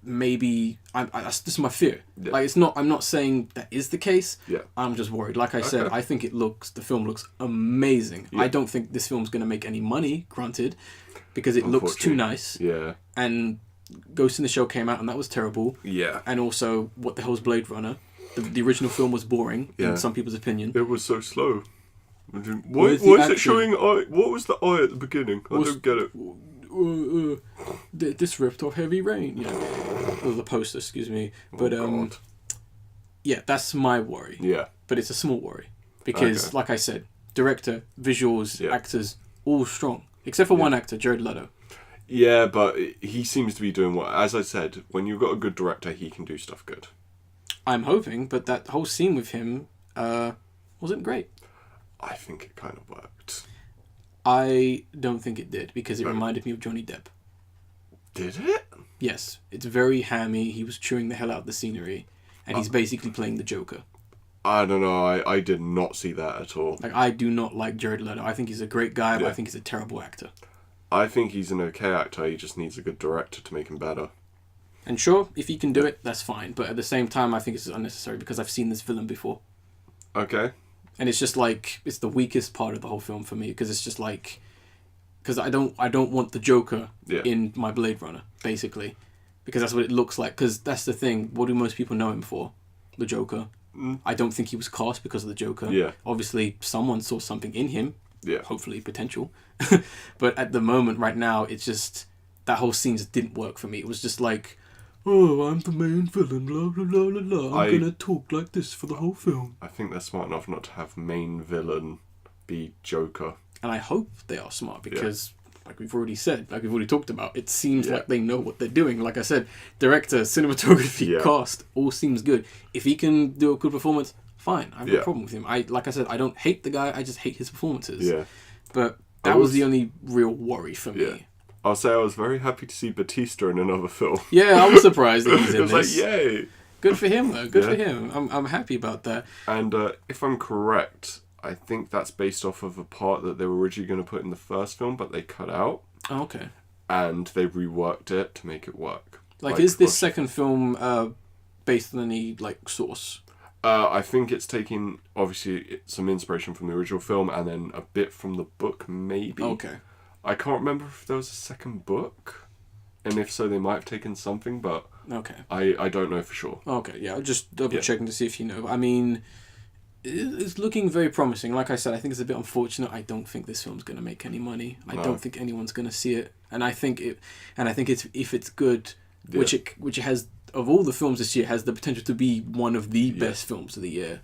maybe this is my fear. Yeah. Like, I'm not saying that is the case. Yeah. I'm just worried. Like I said, I think the film looks amazing. Yeah. I don't think this film's going to make any money, granted, because it looks too nice. Yeah. And Ghost in the Shell came out and that was terrible. Yeah. And also, what the hell's Blade Runner? The original film was boring in some people's opinion. It was so slow. Why is it showing eye? What was the eye at the beginning? I don't get it. This ripped off Heavy Rain, or the poster, excuse me. But that's my worry. Yeah, but it's a small worry because, like I said, director, visuals, actors, all strong except for one actor, Jared Leto. Yeah, but he seems to be doing what, as I said, when you've got a good director, he can do stuff good. I'm hoping, but that whole scene with him wasn't great. I think it kind of worked. I don't think it did, because it reminded me of Johnny Depp. Did it? Yes. It's very hammy. He was chewing the hell out of the scenery, and he's basically playing the Joker. I don't know. I did not see that at all. Like, I do not like Jared Leto. I think he's a great guy, but I think he's a terrible actor. I think he's an okay actor. He just needs a good director to make him better. And sure, if he can do it, that's fine. But at the same time, I think it's unnecessary, because I've seen this villain before. Okay. And it's just like, it's the weakest part of the whole film for me, because it's just like, because I don't want the Joker in my Blade Runner, basically, because that's what it looks like. Because that's the thing, what do most people know him for? The Joker. I don't think he was cast because of the Joker. Yeah. Obviously, someone saw something in him. Yeah. Hopefully, potential. But at the moment, right now, it's just, that whole scene just didn't work for me. It was just like, oh, I'm the main villain, blah, blah, blah, blah, blah. I'm going to talk like this for the whole film. I think they're smart enough not to have main villain be Joker. And I hope they are smart because, like we've already said, like we've already talked about, it seems like they know what they're doing. Like I said, director, cinematography, cast, all seems good. If he can do a good performance, fine. I have no problem with him. Like I said, I don't hate the guy. I just hate his performances. Yeah. But that was the only real worry for me. I'll say I was very happy to see Batista in another film. Yeah, I was surprised that he's in this. It was like, yay. Good for him, though. Good for him. I'm happy about that. And if I'm correct, I think that's based off of a part that they were originally going to put in the first film, but they cut out. Oh, okay. And they reworked it to make it work. Like is this second film based on any, like, source? I think it's taking, obviously, some inspiration from the original film and then a bit from the book, maybe. Okay. I can't remember if there was a second book. And if so, they might have taken something, but I don't know for sure. Okay, yeah. I'm just double checking to see if you know. I mean, it's looking very promising. Like I said, I think it's a bit unfortunate. I don't think this film's going to make any money. I don't think anyone's going to see it. And I think it's if it's good, which it has, of all the films this year, has the potential to be one of the best films of the year.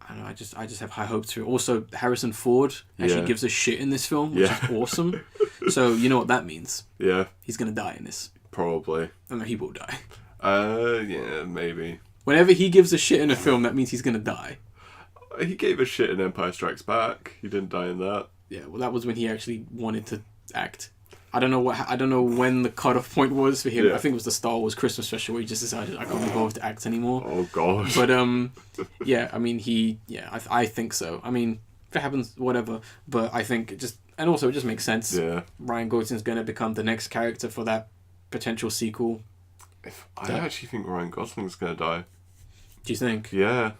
I don't know, I just have high hopes for it. Also, Harrison Ford actually gives a shit in this film, which is awesome. So, you know what that means. Yeah. He's going to die in this. Probably. I know he will die. Yeah, maybe. Whenever he gives a shit in a film, that means he's going to die. He gave a shit in Empire Strikes Back. He didn't die in that. Yeah, well, that was when he actually wanted to act. I don't know when the cutoff point was for him. I think it was the Star Wars Christmas special where he just decided I can't be bothered to act anymore. Oh god. But yeah, I mean I think so. I mean, if it happens, whatever. But I think it just makes sense. Yeah. Ryan Gosling's gonna become the next character for that potential sequel. I actually think Ryan Gosling's gonna die. Do you think? Yeah.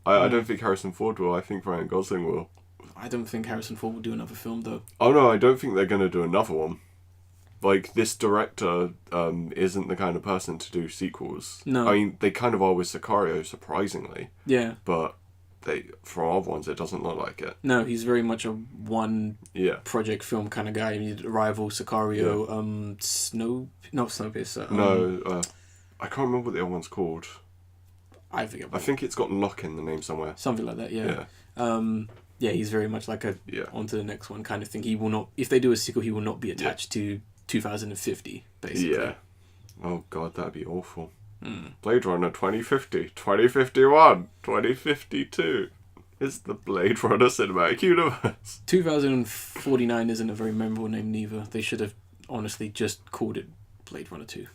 I don't think Harrison Ford will. I think Ryan Gosling will. I don't think Harrison Ford will do another film though. Oh no, I don't think they're gonna do another one. Like, this director isn't the kind of person to do sequels. No. I mean, they kind of are with Sicario, surprisingly. Yeah. But for other ones, it doesn't look like it. No, he's very much a one project film kind of guy. I mean, Arrival, Sicario, Snowpiercer. No, I can't remember what the other one's called. I forget. I think it's got Lock in the name somewhere. Something like that, yeah. Yeah, he's very much like a on to the next one kind of thing. He will not, if they do a sequel, he will not be attached to 2050, basically. Yeah. Oh god, that'd be awful. Blade Runner 2050, 2051, 2052. It's the Blade Runner cinematic universe. 2049 isn't a very memorable name neither. They should have honestly just called it Blade Runner 2.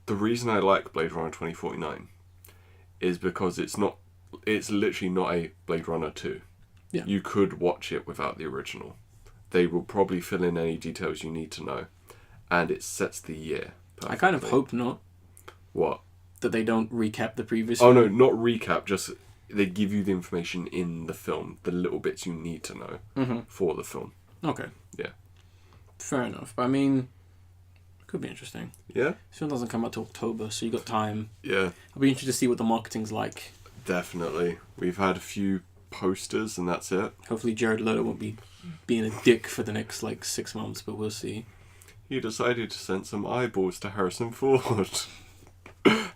The reason I like Blade Runner 2049 is because it's literally not a Blade Runner 2. Yeah. You could watch it without the original. They will probably fill in any details you need to know. And it sets the year perfectly. I kind of hope not. What? That they don't recap the previous film. No, not recap, just they give you the information in the film, the little bits you need to know for the film. Okay. Yeah. Fair enough. I mean, it could be interesting. Yeah? This film doesn't come out till October, so you got time. Yeah. I'll be interested to see what the marketing's like. Definitely. We've had a few posters and that's it. Hopefully Jared Leto won't be being a dick for the next 6 months, but we'll see. He decided to send some eyeballs to Harrison Ford.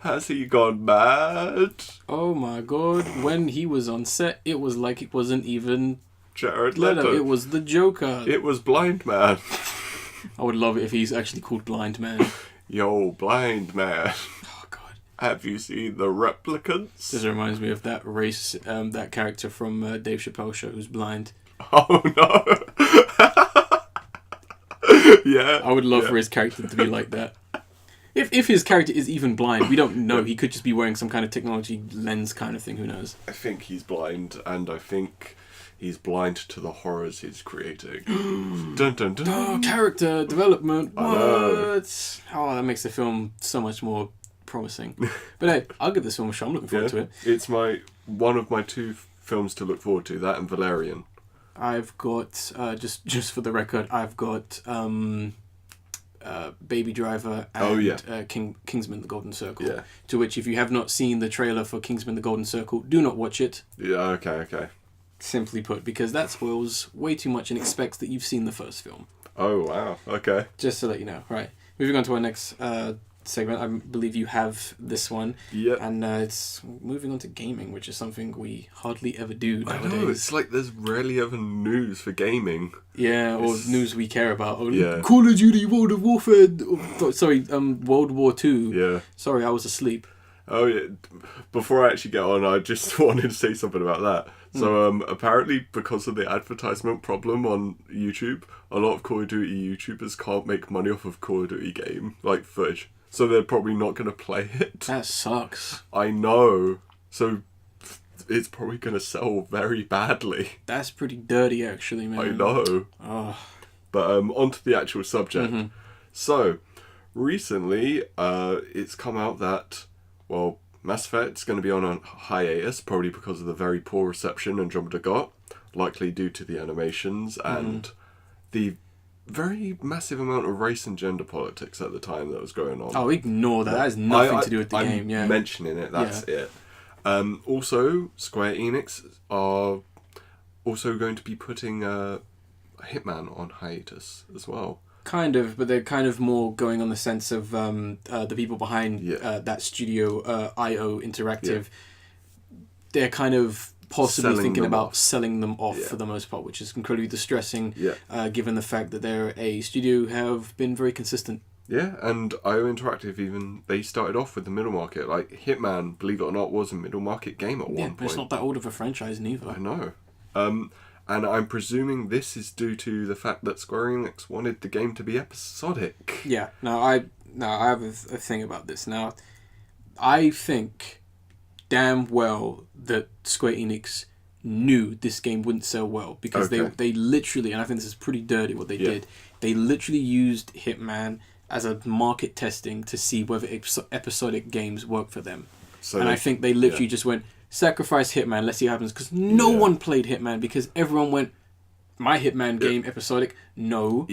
Has he gone mad? Oh my god. When he was on set, it was like it wasn't even Jared Leto. It was the Joker. It was Blind Man. I would love it if he's actually called Blind Man. Yo, Blind Man. Oh god. Have you seen the Replicants? This reminds me of that that character from Dave Chappelle's show who's blind. Oh no. Yeah. I would love for his character to be like that. If his character is even blind, we don't know. He could just be wearing some kind of technology lens kind of thing. Who knows? I think he's blind, and I think he's blind to the horrors he's creating. Dun dun dun. Oh, character development. What? Oh, that makes the film so much more promising. But hey, I'll give this film a shot. I'm looking forward to it. It's one of my two films to look forward to. That and Valerian. I've got just for the record, I've got Baby Driver and Kingsman: The Golden Circle. Yeah. To which, if you have not seen the trailer for Kingsman: The Golden Circle, do not watch it. Yeah. Okay. Simply put, because that spoils way too much and expects that you've seen the first film. Oh wow. Okay. Just to let you know. Right. Moving on to our next segment. I believe you have this one. Yeah. And it's moving on to gaming, which is something we hardly ever do nowadays. I know, it's like there's rarely ever news for gaming. Yeah, or news we care about. Or Yeah. Call of Duty World of Warfare. Sorry, World War 2. Yeah. Sorry, I was asleep. Oh, yeah. Before I actually get on, I just wanted to say something about that. So, apparently, because of the advertisement problem on YouTube, a lot of Call of Duty YouTubers can't make money off of Call of Duty game, like, footage. So they're probably not going to play it. That sucks. I know. So, it's probably going to sell very badly. That's pretty dirty, actually, man. I know. Oh. But, on to the actual subject. Mm-hmm. So, recently, it's come out that, well, Mass Effect's going to be on a hiatus, probably because of the very poor reception Andromeda got, likely due to the animations and the very massive amount of race and gender politics at the time that was going on. Oh, ignore that. That has nothing to do with the game, yeah. I'm mentioning it, that's it. Also, Square Enix are also going to be putting Hitman on hiatus as well. Kind of, but they're kind of more going on the sense of the people behind that studio, IO Interactive. Yeah. They're kind of possibly thinking about selling them off for the most part, which is incredibly distressing, given the fact that they're a studio who have been very consistent. Yeah, and IO Interactive even, they started off with the middle market. Like, Hitman, believe it or not, was a middle market game at one point. It's not that old of a franchise neither. I know. And I'm presuming this is due to the fact that Square Enix wanted the game to be episodic. Yeah. Now I have a thing about this. Now, I think damn well that Square Enix knew this game wouldn't sell well because they literally, and I think this is pretty dirty what they did, they literally used Hitman as a market testing to see whether episodic games work for them. So I think they literally just went, sacrifice Hitman, let's see what happens, because no one played Hitman because everyone went, my Hitman game episodic. No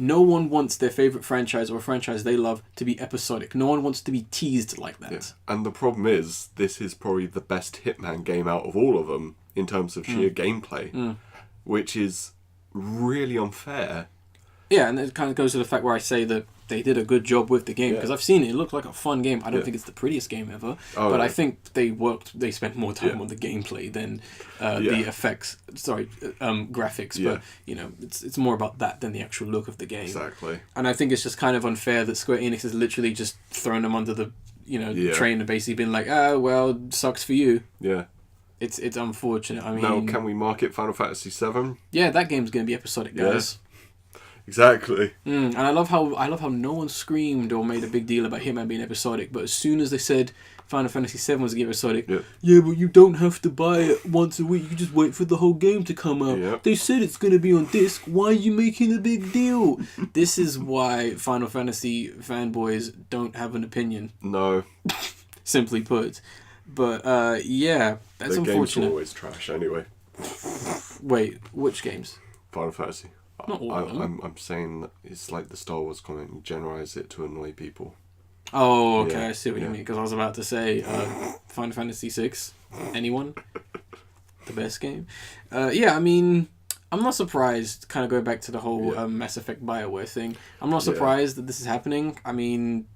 one wants their favorite franchise or a franchise they love to be episodic. No one wants to be teased like that. And the problem is, this is probably the best Hitman game out of all of them in terms of sheer gameplay, which is really unfair. Yeah, and it kind of goes to the fact where I say that they did a good job with the game, because I've seen it. It looked like a fun game. I don't think it's the prettiest game ever, but I think they spent more time on the gameplay than the effects. Graphics. But it's more about that than the actual look of the game. Exactly. And I think it's just kind of unfair that Square Enix has literally just thrown them under the train and basically been like, well, sucks for you. Yeah. It's unfortunate. I mean, now can we market Final Fantasy VII? Yeah, that game's going to be episodic, guys. Exactly. And I love how no one screamed or made a big deal about Hitman being episodic, but as soon as they said Final Fantasy VII was going to be episodic, but you don't have to buy it once a week, you can just wait for the whole game to come out. They said it's going to be on disc, why are you making a big deal? This is why Final Fantasy fanboys don't have an opinion. No. Simply put. But that's the unfortunate. Games are always trash anyway. Wait, which games? Final Fantasy. Not all of them. I'm saying that it's like the Star Wars comment, you generalize it to annoy people. Oh, okay, I see what you mean, because I was about to say Final Fantasy VI. Anyone? The best game? I mean, I'm not surprised, kind of going back to the whole Mass Effect BioWare thing, I'm not surprised that this is happening. I mean,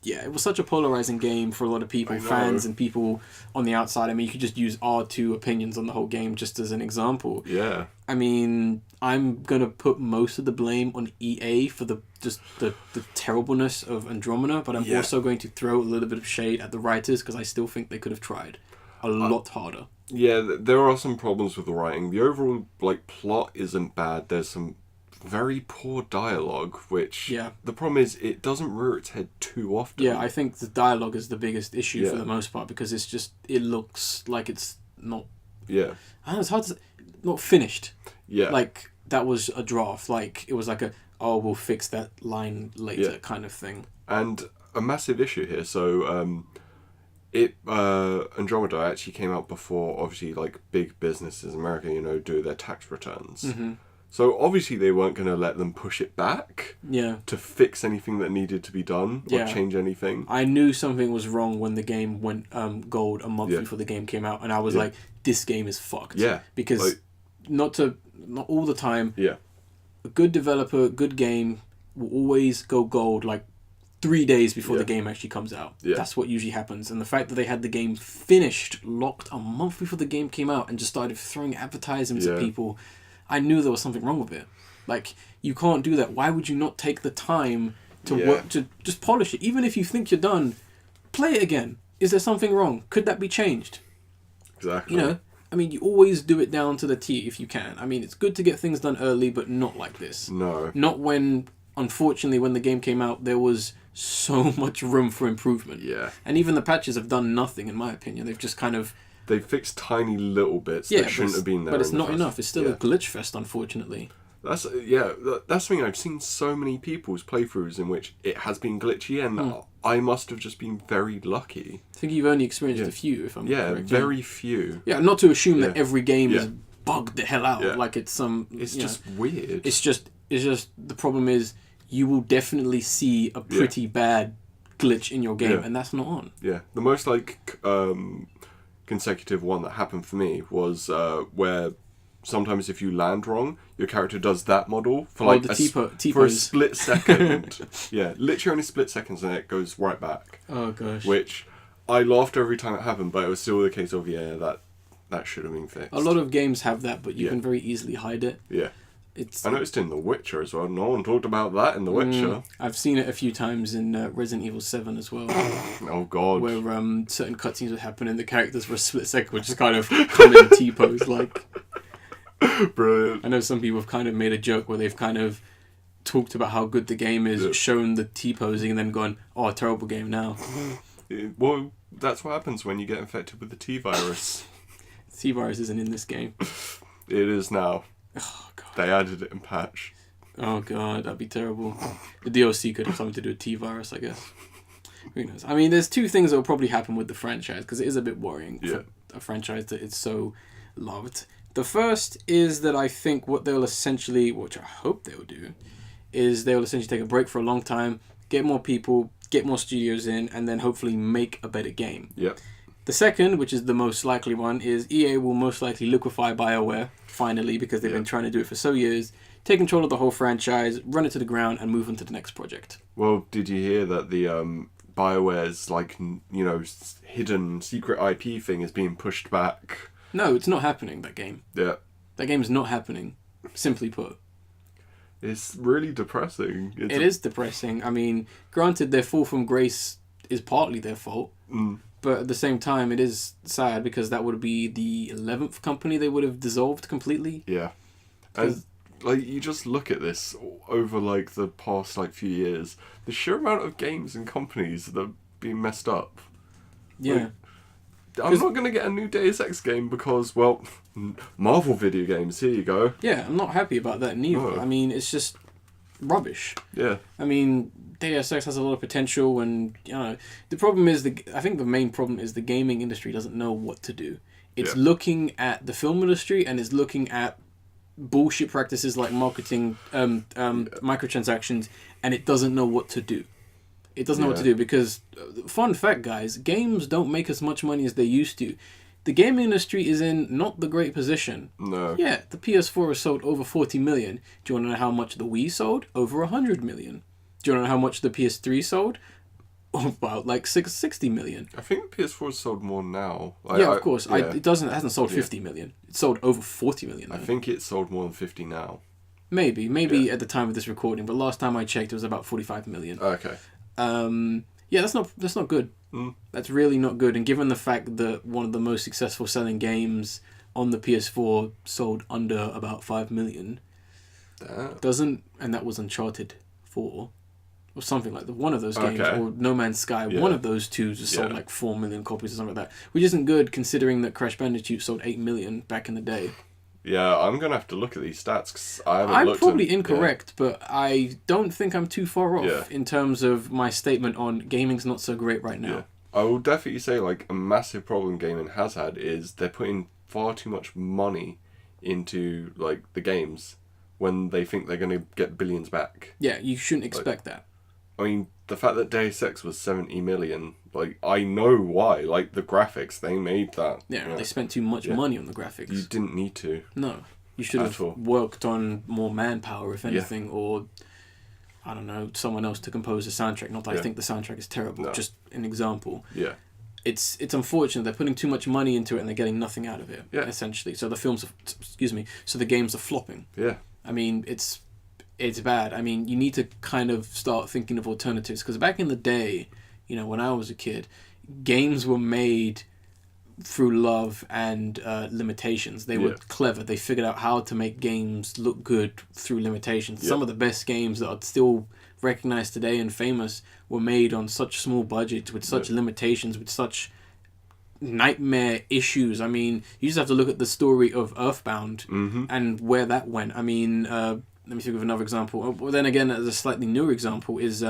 it was such a polarizing game for a lot of people, fans and people on the outside. I mean, you could just use our two opinions on the whole game just as an example. Yeah. I mean, I'm going to put most of the blame on EA for the terribleness of Andromeda, but I'm also going to throw a little bit of shade at the writers because I still think they could have tried a lot harder. Yeah, there are some problems with the writing. The overall plot isn't bad. There's some very poor dialogue, which the problem is it doesn't rear its head too often. Yeah, I think the dialogue is the biggest issue for the most part, because it looks like it's not... Yeah. I don't know, it's hard to say. Not finished. Yeah. Like, that was a draft. Like, it was like we'll fix that line later kind of thing. And a massive issue here, so Andromeda actually came out before, obviously, big businesses in America, do their tax returns. Mm-hmm. So obviously they weren't going to let them push it back to fix anything that needed to be done or change anything. I knew something was wrong when the game went gold a month before the game came out, and I was like, this game is fucked. Yeah. Because not all the time, a good developer, good game will always go gold 3 days before the game actually comes out. Yeah. That's what usually happens. And the fact that they had the game finished, locked a month before the game came out and just started throwing advertisements at people, I knew there was something wrong with it. Like, you can't do that. Why would you not take the time to work, to just polish it? Even if you think you're done, play it again. Is there something wrong? Could that be changed? Exactly. You know, I mean, you always do it down to the T if you can. I mean, it's good to get things done early, but not like this. No. Not when, unfortunately, when the game came out, there was so much room for improvement. Yeah. And even the patches have done nothing, in my opinion. They've just kind of... They fixed tiny little bits that shouldn't have been there. But it's not enough. It's still a glitch fest, unfortunately. That's something I've seen so many people's playthroughs in which it has been glitchy, and I must have just been very lucky. I think you've only experienced a few, if I'm correct. Very few. Yeah, not to assume that every game is bugged the hell out, like it's some... It's just weird. It's just the problem is you will definitely see a pretty bad glitch in your game, and that's not on. Yeah, the most consecutive one that happened for me was where sometimes if you land wrong, your character does that model for like for a split second. Yeah, literally only split seconds, and it goes right back. Oh gosh. Which I laughed every time it happened, but it was still the case of that should have been fixed. A lot of games have that, but you can very easily hide it. Yeah. I noticed in The Witcher as well. No one talked about that in The Witcher. I've seen it a few times in Resident Evil 7 as well. Oh god. Where certain cutscenes would happen and the characters for a split second would just kind of come in T-pose like... Brilliant. I know some people have kind of made a joke where they've kind of talked about how good the game is, shown the T-posing, and then gone, oh, a terrible game now. Well, that's what happens when you get infected with the T-virus. T-virus isn't in this game. It is now. Oh, God. They added it in patch. Oh, God, that'd be terrible. The DLC could have something to do with T-virus, I guess. Who knows? I mean, there's two things that will probably happen with the franchise, because it is a bit worrying for a franchise that is so loved. The first is that I think what they'll essentially, which I hope they'll do, is they'll essentially take a break for a long time, get more people, get more studios in, and then hopefully make a better game. Yep. The second, which is the most likely one, is EA will most likely liquefy BioWare, finally, because they've been trying to do it for so years, take control of the whole franchise, run it to the ground, and move on to the next project. Well, did you hear that the BioWare's, hidden secret IP thing is being pushed back? No, it's not happening, that game. Yeah. That game is not happening, simply put. It's really depressing. It is depressing. I mean, granted, their fall from grace is partly their fault, but at the same time, it is sad because that would be the 11th company they would have dissolved completely. Yeah. And, you just look at this over, the past, few years. The sheer amount of games and companies that have been messed up. Yeah. I'm not going to get a new Deus Ex game because, Marvel video games, here you go. Yeah, I'm not happy about that neither. No. I mean, it's just rubbish. Yeah. I mean, Deus Ex has a lot of potential, and, the problem is, I think the main problem is the gaming industry doesn't know what to do. It's looking at the film industry, and it's looking at bullshit practices like marketing, microtransactions, and it doesn't know what to do. It doesn't know what to do because, fun fact, guys, games don't make as much money as they used to. The gaming industry is in not the great position. No. Yeah, the PS4 has sold over 40 million. Do you want to know how much the Wii sold? Over 100 million. Do you want to know how much the PS3 sold? About 60 million. I think PS4 has sold more now. Of course. It hasn't sold 50 million. It sold over 40 million. Though. I think it's sold more than 50 now. Maybe at the time of this recording, but last time I checked, it was about 45 million. Okay. That's not good. That's really not good. And given the fact that one of the most successful selling games on the PS4 sold under about 5 million, and that was Uncharted 4 or something like that. One of those games, or No Man's Sky, one of those two just sold 4 million copies or something like that, which isn't good considering that Crash Bandicoot sold 8 million back in the day. Yeah, I'm going to have to look at these stats because I haven't looked. I'm probably incorrect, but I don't think I'm too far off in terms of my statement on gaming's not so great right now. Yeah. I will definitely say a massive problem gaming has had is they're putting far too much money into the games when they think they're going to get billions back. Yeah, you shouldn't expect that. I mean, the fact that Deus Ex was 70 million, I know why. The graphics, they made that. Yeah, they spent too much money on the graphics. You didn't need to. No. You should have worked on more manpower, if anything, or I don't know, someone else to compose the soundtrack. Not that I think the soundtrack is terrible, just an example. Yeah. It's unfortunate. They're putting too much money into it and they're getting nothing out of it, essentially. So the games are flopping. Yeah. I mean, it's bad. I mean, you need to kind of start thinking of alternatives, because back in the day, you know, when I was a kid, games were made through love and limitations. They were clever. They figured out how to make games look good through limitations. Some of the best games that are still recognized today and famous were made on such small budgets, with such limitations, with such nightmare issues. I mean, you just have to look at the story of Earthbound and where that went. I mean, let me think of another example. Well, then again, as a slightly newer example is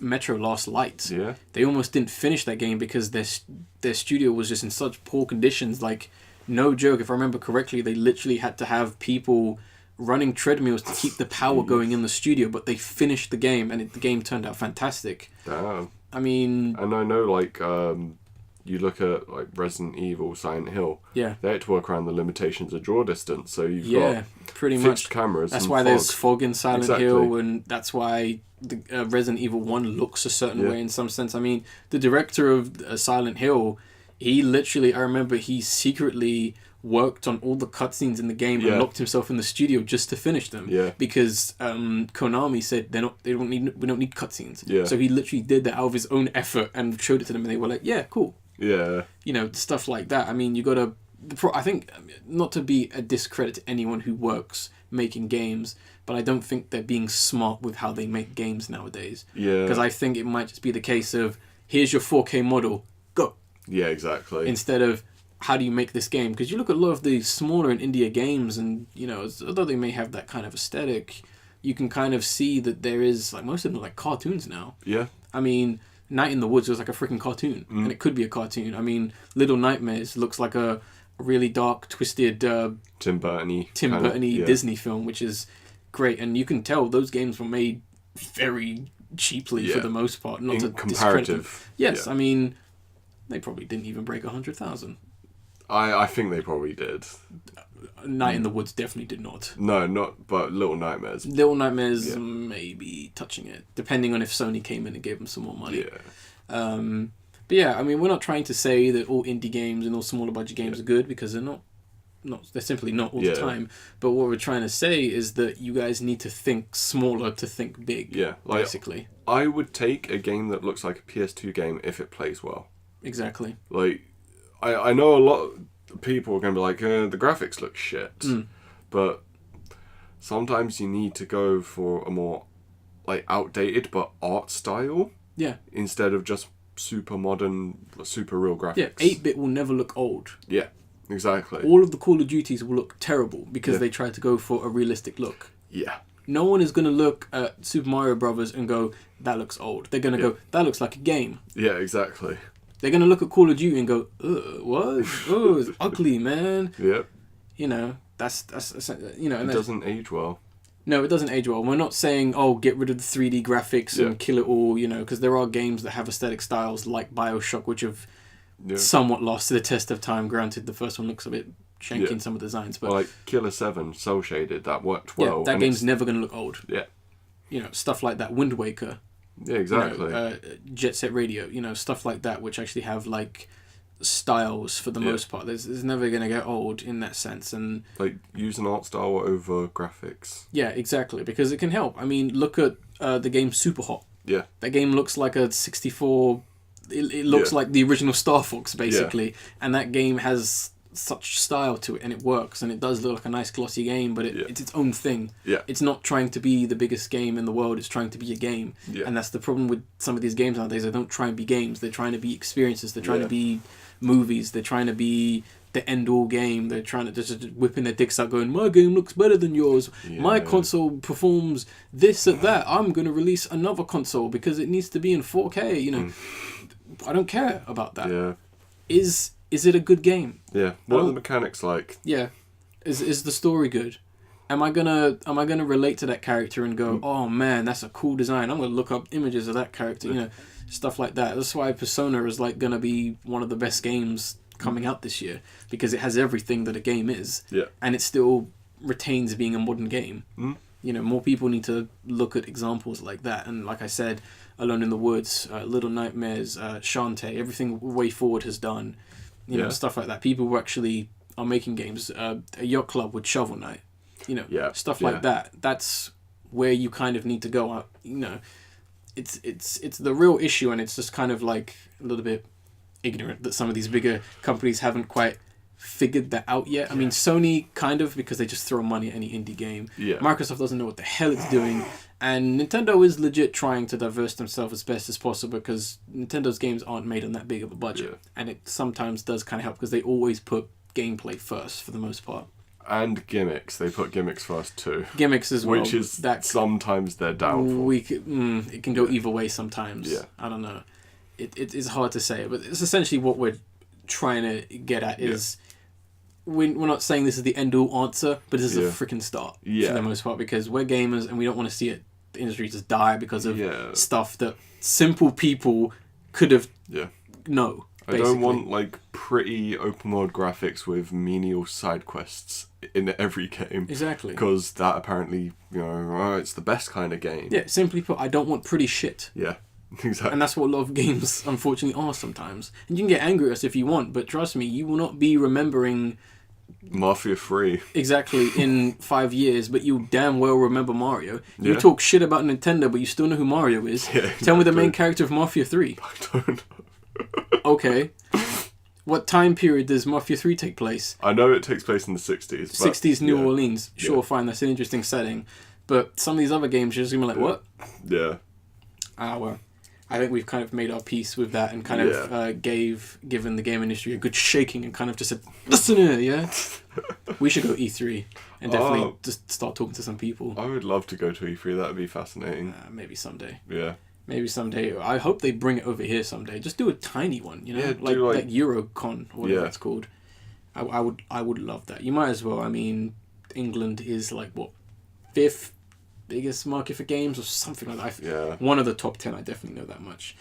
Metro Last Light. Yeah. They almost didn't finish that game because their studio was just in such poor conditions. Like, no joke, if I remember correctly, they literally had to have people running treadmills to keep the power going in the studio, but they finished the game and the game turned out fantastic. Damn. I mean... And I know, like, you look at, like, Resident Evil, Silent Hill. Yeah. They had to work around the limitations of draw distance, so you've got pretty fixed much cameras. That's and why fog. there's fog in Silent Hill, and that's why the Resident Evil 1 looks a certain way in some sense. I mean, the director of Silent Hill, he literally, I remember he secretly worked on all the cutscenes in the game and locked himself in the studio just to finish them. Yeah. Because Konami said we don't need cutscenes. Yeah. So he literally did that out of his own effort and showed it to them, and they were like, yeah, cool. Yeah. You know, stuff like that. I mean, you gotta... I think, not to be a discredit to anyone who works making games, but I don't think they're being smart with how they make games nowadays. Yeah. Because I think it might just be the case of, here's your 4K model, go. Yeah, exactly. Instead of, how do you make this game? Because you look at a lot of the smaller and indie games, and, you know, although they may have that kind of aesthetic, you can kind of see that there is, like, most of them are like cartoons now. Yeah. I mean, Night in the Woods was like a freaking cartoon, and it could be a cartoon. I mean, Little Nightmares looks like a really dark, twisted Tim Burton-y Disney film, which is great. And you can tell those games were made very cheaply for the most part. Not to comparative. Yes, I mean, they probably didn't even break 100,000. I think they probably did. Night in the Woods definitely did not. No, not, but Little Nightmares. Little Nightmares maybe touching it, depending on if Sony came in and gave them some more money. Yeah. But yeah, I mean, we're not trying to say that all indie games and all smaller budget games are good, because they're not. They're simply not all the time. But what we're trying to say is that you guys need to think smaller to think big. Yeah, like, basically. I would take a game that looks like a PS2 game if it plays well. Exactly. Like, I know a lot of people are going to be like, the graphics look shit. But sometimes you need to go for a more, like, outdated but art style. Yeah. Instead of just super modern, super real graphics. Yeah, 8-bit will never look old. Yeah, exactly. All of the Call of Duties will look terrible because they try to go for a realistic look. Yeah. No one is going to look at Super Mario Brothers and go, that looks old. They're going to go, that looks like a game. Yeah, exactly. They're going to look at Call of Duty and go, what? Oh, it's ugly, man. Yep. You know, that's you know. And it doesn't age well. No, it doesn't age well. We're not saying, get rid of the 3D graphics and kill it all, you know, because there are games that have aesthetic styles like BioShock, which have somewhat lost to the test of time. Granted, the first one looks a bit shanky in some of the designs. But like Killer 7, cel shaded, that worked well. Yeah, that game's never going to look old. Yeah. You know, stuff like that. Wind Waker. Yeah, exactly. You know, Jet Set Radio, you know, stuff like that, which actually have, like, styles for the most part. There's never going to get old in that sense. And like, use an art style over graphics. Yeah, exactly, because it can help. I mean, look at the game Super Hot. Yeah. That game looks like a 64... It looks like the original Star Fox, basically. And that game has such style to it, and it works, and it does look like a nice glossy game, but it's its own thing. Yeah. It's not trying to be the biggest game in the world, it's trying to be a game. Yeah. And that's the problem with some of these games nowadays. They don't try and be games, they're trying to be experiences, they're trying to be movies, they're trying to be the end-all game, they're trying to just whipping their dicks out going, my game looks better than yours, my console performs this at that, I'm going to release another console because it needs to be in 4K, you know. I don't care about that. Yeah. Is it a good game? Yeah. What are the mechanics like? Yeah. Is the story good? Am I gonna relate to that character and go, oh man, that's a cool design. I'm gonna look up images of that character, you know, stuff like that. That's why Persona is like gonna be one of the best games coming out this year, because it has everything that a game is. Yeah. And it still retains being a modern game. You know, more people need to look at examples like that. And like I said, Alone in the Woods, Little Nightmares, Shantae, everything Way Forward has done, you know, stuff like that. People who actually are making games. A Yacht Club with Shovel Knight, you know, stuff like that. That's where you kind of need to go. You know, it's the real issue, and it's just kind of like a little bit ignorant that some of these bigger companies haven't quite figured that out yet. I mean, Sony kind of, because they just throw money at any indie game. Microsoft doesn't know what the hell it's doing, and Nintendo is legit trying to diverse themselves as best as possible, because Nintendo's games aren't made on that big of a budget, and it sometimes does kind of help because they always put gameplay first for the most part. And gimmicks. They put gimmicks first too. Gimmicks as well. Which is sometimes their downfall. It can go either way sometimes. I don't know. It's hard to say, but it's essentially what we're trying to get at is we're not saying this is the end-all answer, but this is a freaking start for the most part, because we're gamers and we don't want to see the industry just die because of stuff that simple people could have know. Basically. I don't want like pretty open world graphics with menial side quests in every game. Exactly. Because that apparently, you know, it's the best kind of game. Yeah, simply put, I don't want pretty shit. Yeah, exactly. And that's what a lot of games unfortunately are sometimes. And you can get angry at us if you want, but trust me, you will not be remembering Mafia 3. Exactly, in 5 years, but you damn well remember Mario. You talk shit about Nintendo, but you still know who Mario is. Yeah, exactly. Tell me the main character of Mafia 3. I don't know. Okay. What time period does Mafia 3 take place? I know it takes place in the 60s. 60s New Orleans. Sure, fine, that's an interesting setting. But some of these other games, you're just going to be like, what? Yeah. Well, I think we've kind of made our peace with that and kind of given the game industry a good shaking and kind of just said, listen here, yeah? We should go E3 and definitely just start talking to some people. I would love to go to E3, that would be fascinating. Maybe someday. Yeah. Maybe someday. I hope they bring it over here someday. Just do a tiny one, you know, like Eurocon or whatever it's called. I would love that. You might as well. I mean, England is like what, 5th biggest market for games or something like that. Yeah. One of the top 10. I definitely know that much.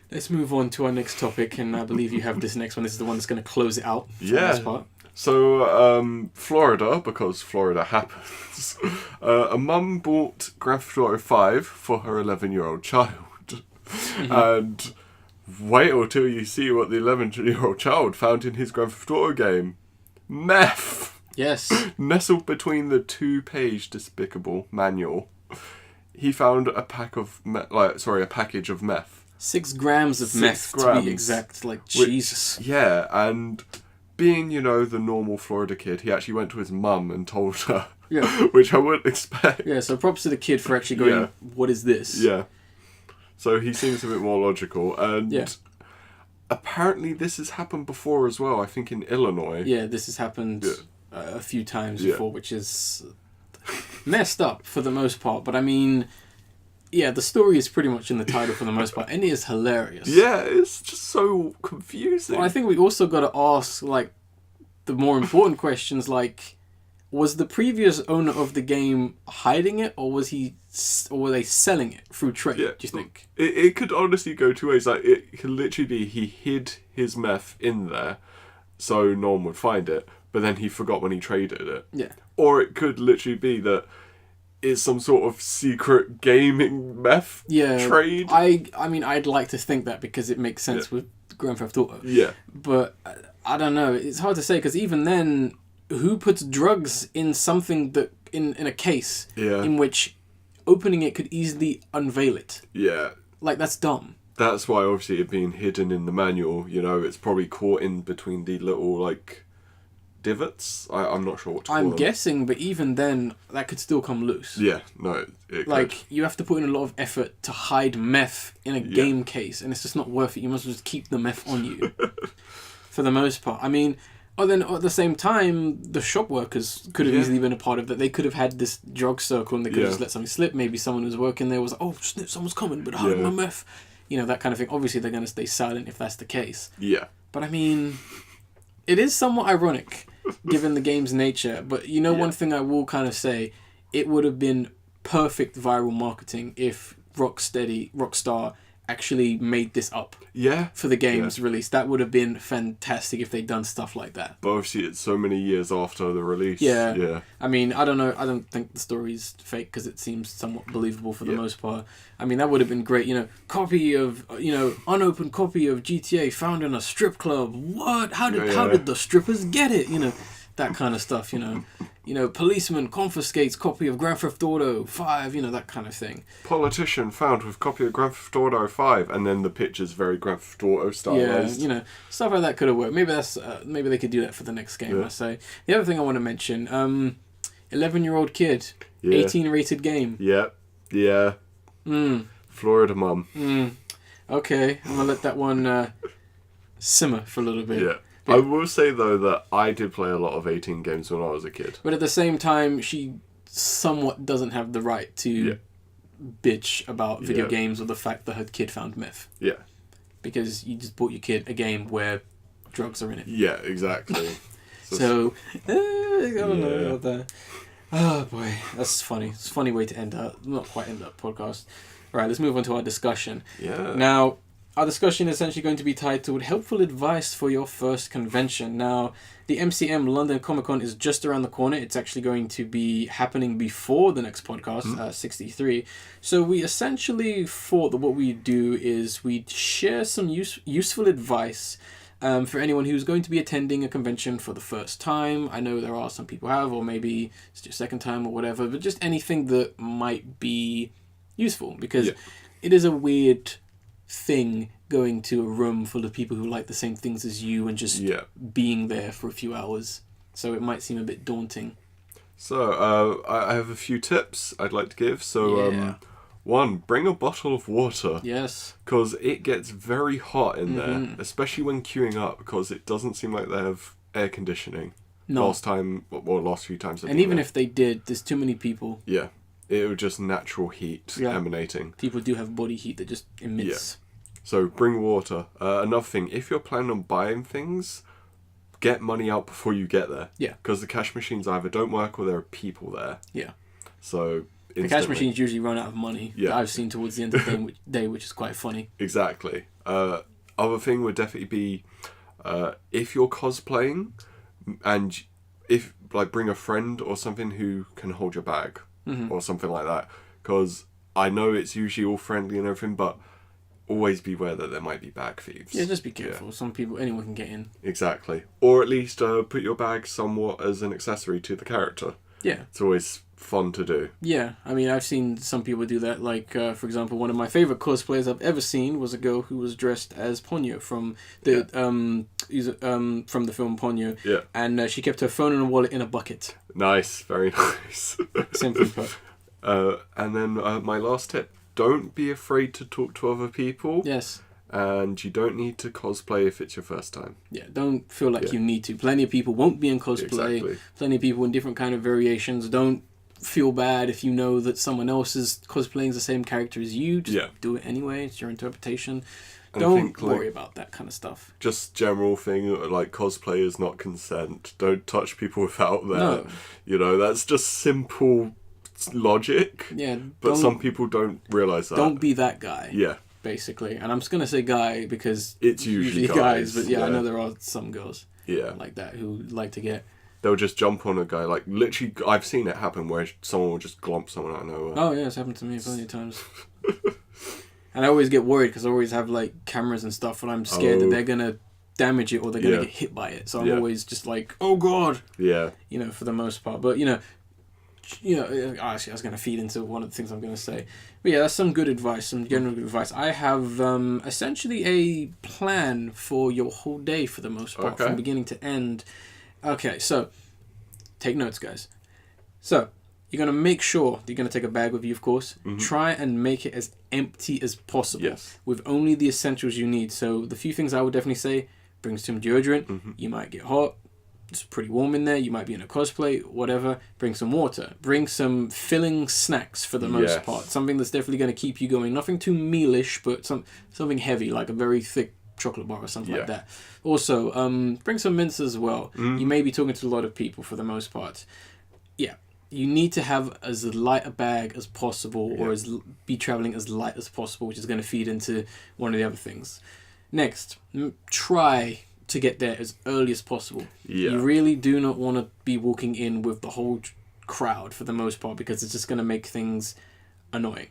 Let's move on to our next topic, and I believe you have this next one. This is the one that's going to close it out. For this part. So, Florida, because Florida happens, a mum bought Grand Theft Auto 5 for her 11-year-old child. Mm-hmm. And wait until you see what the 11-year-old child found in his Grand Theft Auto game. Meth! Yes. Nestled between the 2-page despicable manual, he found a package of meth. 6 grams of meth, to be exact. Like, Jesus. Yeah, and being, you know, the normal Florida kid, he actually went to his mum and told her. Yeah. Which I wouldn't expect. Yeah, so props to the kid for actually going, what is this? Yeah. So he seems a bit more logical. And apparently this has happened before as well, I think in Illinois. Yeah, this has happened a few times before, which is messed up for the most part. But I mean, the story is pretty much in the title for the most part, and it is hilarious. Yeah, it's just so confusing. Well, I think we also got to ask, like, the more important questions, like, was the previous owner of the game hiding it, or were they selling it through trade, do you think? It could honestly go two ways. Like, it could literally be he hid his meth in there so no one would find it, but then he forgot when he traded it. Yeah. Or it could literally be that it's some sort of secret gaming meth trade. I mean, I'd like to think that because it makes sense with Grand Theft Auto. Yeah. But I don't know. It's hard to say because even then, who puts drugs in something that in a case in which opening it could easily unveil it? Yeah. Like, that's dumb. That's why obviously it being hidden in the manual, you know, it's probably caught in between the little, like, divots. I'm not sure what to call them. I'm guessing, but even then, that could still come loose. Yeah, no, it like, could. You have to put in a lot of effort to hide meth in a game case, and it's just not worth it. You must just keep the meth on you. For the most part. I mean, then at the same time, the shop workers could have easily been a part of that. They could have had this drug circle, and they could have just let something slip. Maybe someone who's working there was like, oh, snip, someone's coming, but hide my meth. You know, that kind of thing. Obviously, they're going to stay silent if that's the case. Yeah. But I mean, it is somewhat ironic, given the game's nature. But you know, one thing I will kind of say, it would have been perfect viral marketing if Rockstar actually made this up for the game's release. That would have been fantastic if they'd done stuff like that. But obviously it's so many years after the release. Yeah. I mean, I don't know. I don't think the story's fake because it seems somewhat believable for the most part. I mean, that would have been great. Copy of, unopened copy of GTA found in a strip club. What? How did the strippers get it? That kind of stuff, policeman confiscates copy of Grand Theft Auto 5, that kind of thing. Politician found with copy of Grand Theft Auto 5, and then the picture's very Grand Theft Auto stylized. Yeah, stuff like that could have worked. Maybe maybe they could do that for the next game, I say. The other thing I want to mention, 11-year-old kid, 18 rated game. Yeah. Florida mum. Okay, I'm going to let that one simmer for a little bit. Yeah. I will say, though, that I did play a lot of 18 games when I was a kid. But at the same time, she somewhat doesn't have the right to bitch about video games or the fact that her kid found meth. Yeah. Because you just bought your kid a game where drugs are in it. Yeah, exactly. So, I don't know about that. Oh, boy. That's funny. It's a funny way to not quite end that podcast. Right, let's move on to our discussion. Yeah. Now, our discussion is essentially going to be titled Helpful Advice for Your First Convention. Now, the MCM London Comic Con is just around the corner. It's actually going to be happening before the next podcast, 63. So we essentially thought that what we'd do is we'd share some useful advice for anyone who's going to be attending a convention for the first time. I know there are some people who have, or maybe it's your second time or whatever, but just anything that might be useful, because it is a weird thing going to a room full of people who like the same things as you and just being there for a few hours. So it might seem a bit daunting. So I have a few tips I'd like to give. So one, bring a bottle of water. Yes. Because it gets very hot in there, especially when queuing up, because it doesn't seem like they have air conditioning. No. Last few times. And even if they did, there's too many people. Yeah. It was just natural heat emanating. People do have body heat that just emits. Yeah. So bring water. Another thing, if you're planning on buying things, get money out before you get there. Yeah. Because the cash machines either don't work or there are people there. Yeah. So the cash machines usually run out of money. Yeah. That I've seen towards the end of the day, which is quite funny. Exactly. Other thing would definitely be if you're cosplaying, and bring a friend or something who can hold your bag or something like that. Because I know it's usually all friendly and everything, but always beware that there might be bag thieves. Yeah, just be careful. Anyone can get in. Exactly. Or at least put your bag somewhat as an accessory to the character. Yeah. It's always fun to do. Yeah, I mean, I've seen some people do that. Like, for example, one of my favourite cosplays I've ever seen was a girl who was dressed as Ponyo from the from the film Ponyo. Yeah. And she kept her phone and a wallet in a bucket. Nice. Very nice. Simply put. And then my last tip. Don't be afraid to talk to other people. Yes. And you don't need to cosplay if it's your first time. Yeah, don't feel like you need to. Plenty of people won't be in cosplay. Exactly. Plenty of people in different kind of variations. Don't feel bad if you know that someone else is cosplaying the same character as you. Just do it anyway. It's your interpretation. And don't worry about that kind of stuff. Just general thing, like cosplay is not consent. Don't touch people without their... No. That's just simple logic. Yeah. But some people don't realise that. Don't be that guy. Yeah. Basically. And I'm just going to say guy because it's usually guys. But I know there are some girls like that who like to get... They'll just jump on a guy. Like, literally, I've seen it happen where someone will just glomp someone out of nowhere. Oh, yeah, it's happened to me plenty of times. And I always get worried because I always have, like, cameras and stuff and I'm scared that they're going to damage it or they're going to get hit by it. So I'm always just like, oh, God. Yeah. For the most part. But, actually, I was going to feed into one of the things I'm going to say. But yeah, that's some good advice, some general good advice. I have essentially a plan for your whole day for the most part, from beginning to end. Okay, so take notes, guys. So you're going to make sure that you're going to take a bag with you, of course. Mm-hmm. Try and make it as empty as possible with only the essentials you need. So the few things I would definitely say, bring some deodorant. Mm-hmm. You might get hot. It's pretty warm in there. You might be in a cosplay, whatever. Bring some water. Bring some filling snacks for the most part. Something that's definitely going to keep you going. Nothing too mealish, but something heavy, like a very thick chocolate bar or something like that. Also, bring some mints as well. You may be talking to a lot of people for the most part. Yeah. you need to have as light a bag as possible, or be traveling as light as possible, which is going to feed into one of the other things. Next, try to get there as early as possible. You really do not want to be walking in with the whole crowd for the most part, because it's just going to make things annoying.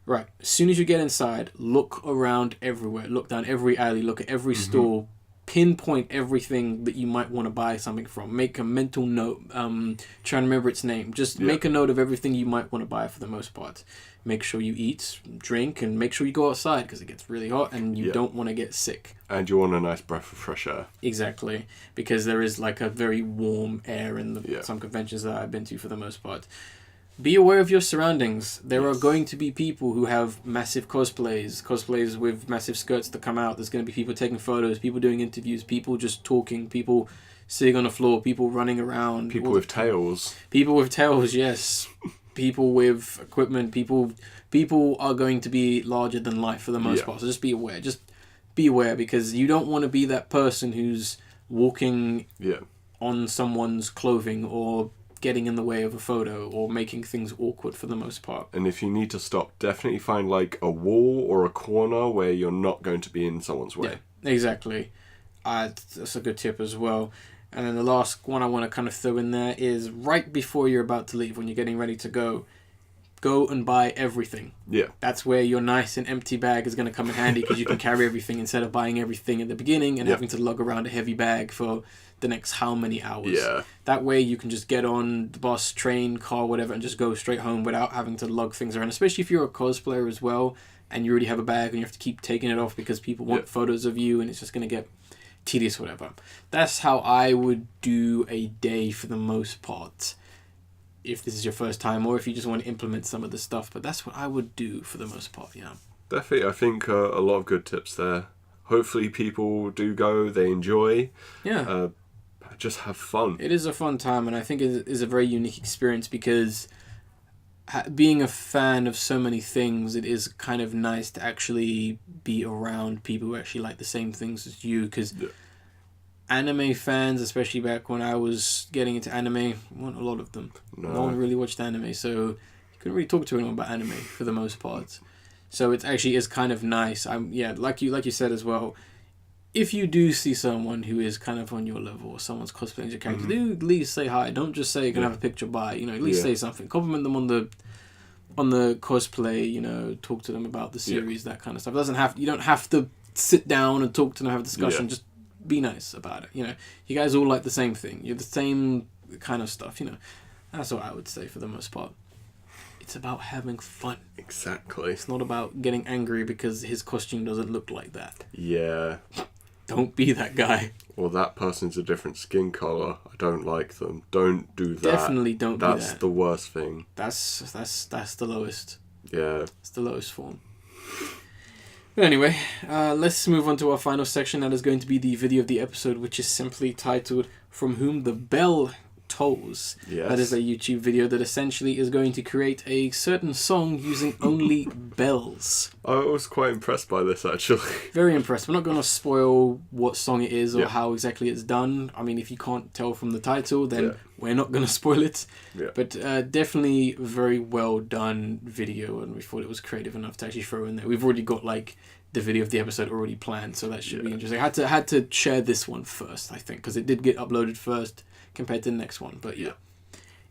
Right, as soon as you get inside, look around everywhere, look down every alley, look at every store, pinpoint everything that you might want to buy something from. Make a mental note, trying to remember its name. Just make a note of everything you might want to buy for the most part. Make sure you eat, drink, and make sure you go outside, because it gets really hot and you don't want to get sick. And you want a nice breath of fresh air. Exactly, because there is like a very warm air in some conventions that I've been to for the most part. Be aware of your surroundings. There are going to be people who have massive cosplays with massive skirts that come out. There's going to be people taking photos, people doing interviews, people just talking, people sitting on the floor, people running around. People with tails. People with tails, yes. People with equipment. People are going to be larger than life for the most part. So just be aware. Just be aware, because you don't want to be that person who's walking on someone's clothing or getting in the way of a photo or making things awkward for the most part. And if you need to stop, definitely find like a wall or a corner where you're not going to be in someone's way. Yeah, exactly. That's a good tip as well. And then the last one I want to kind of throw in there is right before you're about to leave, when you're getting ready to go and buy everything. Yeah. That's where your nice and empty bag is going to come in handy, because you can carry everything instead of buying everything at the beginning and having to lug around a heavy bag for the next how many hours. Yeah. That way you can just get on the bus, train, car, whatever, and just go straight home without having to lug things around, especially if you're a cosplayer as well and you already have a bag and you have to keep taking it off because people want photos of you, and it's just going to get tedious, whatever. That's how I would do a day for the most part, if this is your first time, or if you just want to implement some of the stuff. But that's what I would do for the most part. Definitely. I think a lot of good tips there. Hopefully people do go, they enjoy, just have fun. It is a fun time, and I think it is a very unique experience, because being a fan of so many things, it is kind of nice to actually be around people who actually like the same things as you, because anime fans, especially back when I was getting into anime, weren't a lot of them. No one really watched anime, so you couldn't really talk to anyone about anime for the most part. So it actually is kind of nice. Like you said as well, if you do see someone who is kind of on your level, or someone's cosplaying your character, do at least say hi. Don't just say you can have a picture, bye. At least say something. Compliment them on the cosplay. Talk to them about the series, that kind of stuff. You don't have to sit down and talk to them, have a discussion. Just be nice about it. You guys all like the same thing. You're the same kind of stuff. That's what I would say for the most part. It's about having fun. Exactly. It's not about getting angry because his costume doesn't look like that. Yeah. Don't be that guy. Or that person's a different skin colour. I don't like them. Don't do that. Definitely don't do that. That's the worst thing. That's the lowest. Yeah. It's the lowest form. But anyway, let's move on to our final section. That is going to be the video of the episode, which is simply titled "From Whom the Bell Tolls." Yes. That is a YouTube video that essentially is going to create a certain song using only bells. I was quite impressed by this, actually. Very impressed. We're not going to spoil what song it is or how exactly it's done. I mean, if you can't tell from the title, then we're not going to spoil it. Yeah. But definitely very well done video, and we thought it was creative enough to actually throw in there. We've already got the video of the episode already planned, so that should be interesting. I had to share this one first, I think, because it did get uploaded first compared to the next one. But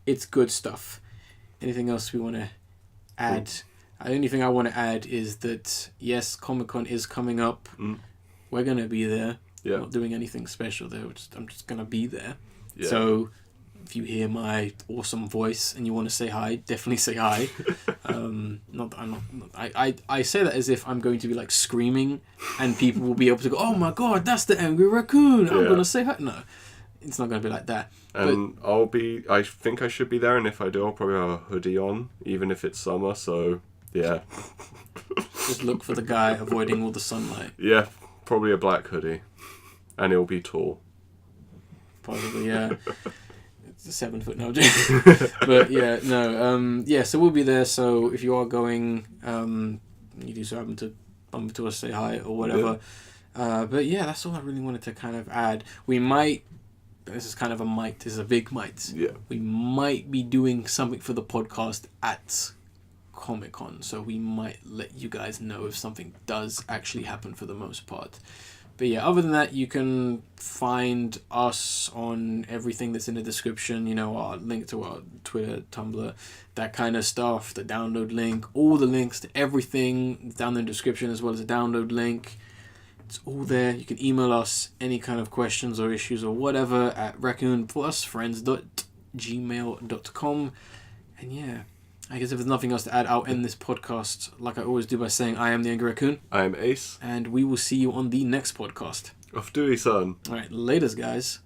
it's good stuff. Anything else we want to add? The only thing I want to add is that, yes, Comic-Con is coming up. We're going to be there. Yeah. Not doing anything special there. I'm just going to be there. Yeah. So if you hear my awesome voice and you want to say hi, definitely say hi. I say that as if I'm going to be screaming and people will be able to go, "Oh my God, that's the angry raccoon. I'm going to say hi." No. It's not going to be like that. And I think I should be there, and if I do, I'll probably have a hoodie on, even if it's summer, so, yeah. Just look for the guy avoiding all the sunlight. Yeah, probably a black hoodie. And it'll be tall. Probably, yeah. It's a 7 foot now. But, yeah, no. So we'll be there, so if you are going, you do so happen to bump into us, say hi, or whatever. Yeah. But, yeah, that's all I really wanted to kind of add. We might this is kind of a might. This is a big might. Yeah. We might be doing something for the podcast at Comic-Con, so we might let you guys know if something does actually happen for the most part. But yeah, other than that, you can find us on everything that's in the description, you know, our link to our Twitter, Tumblr, that kind of stuff, the download link, all the links to everything down in the description, as well as a download link. It's all there. You can email us any kind of questions or issues or whatever at raccoonplusfriends.gmail.com. And yeah, I guess if there's nothing else to add, I'll end this podcast like I always do by saying I am the Angry Raccoon. I am Ace. And we will see you on the next podcast. Auf Dewey, son. Alright, laters, guys.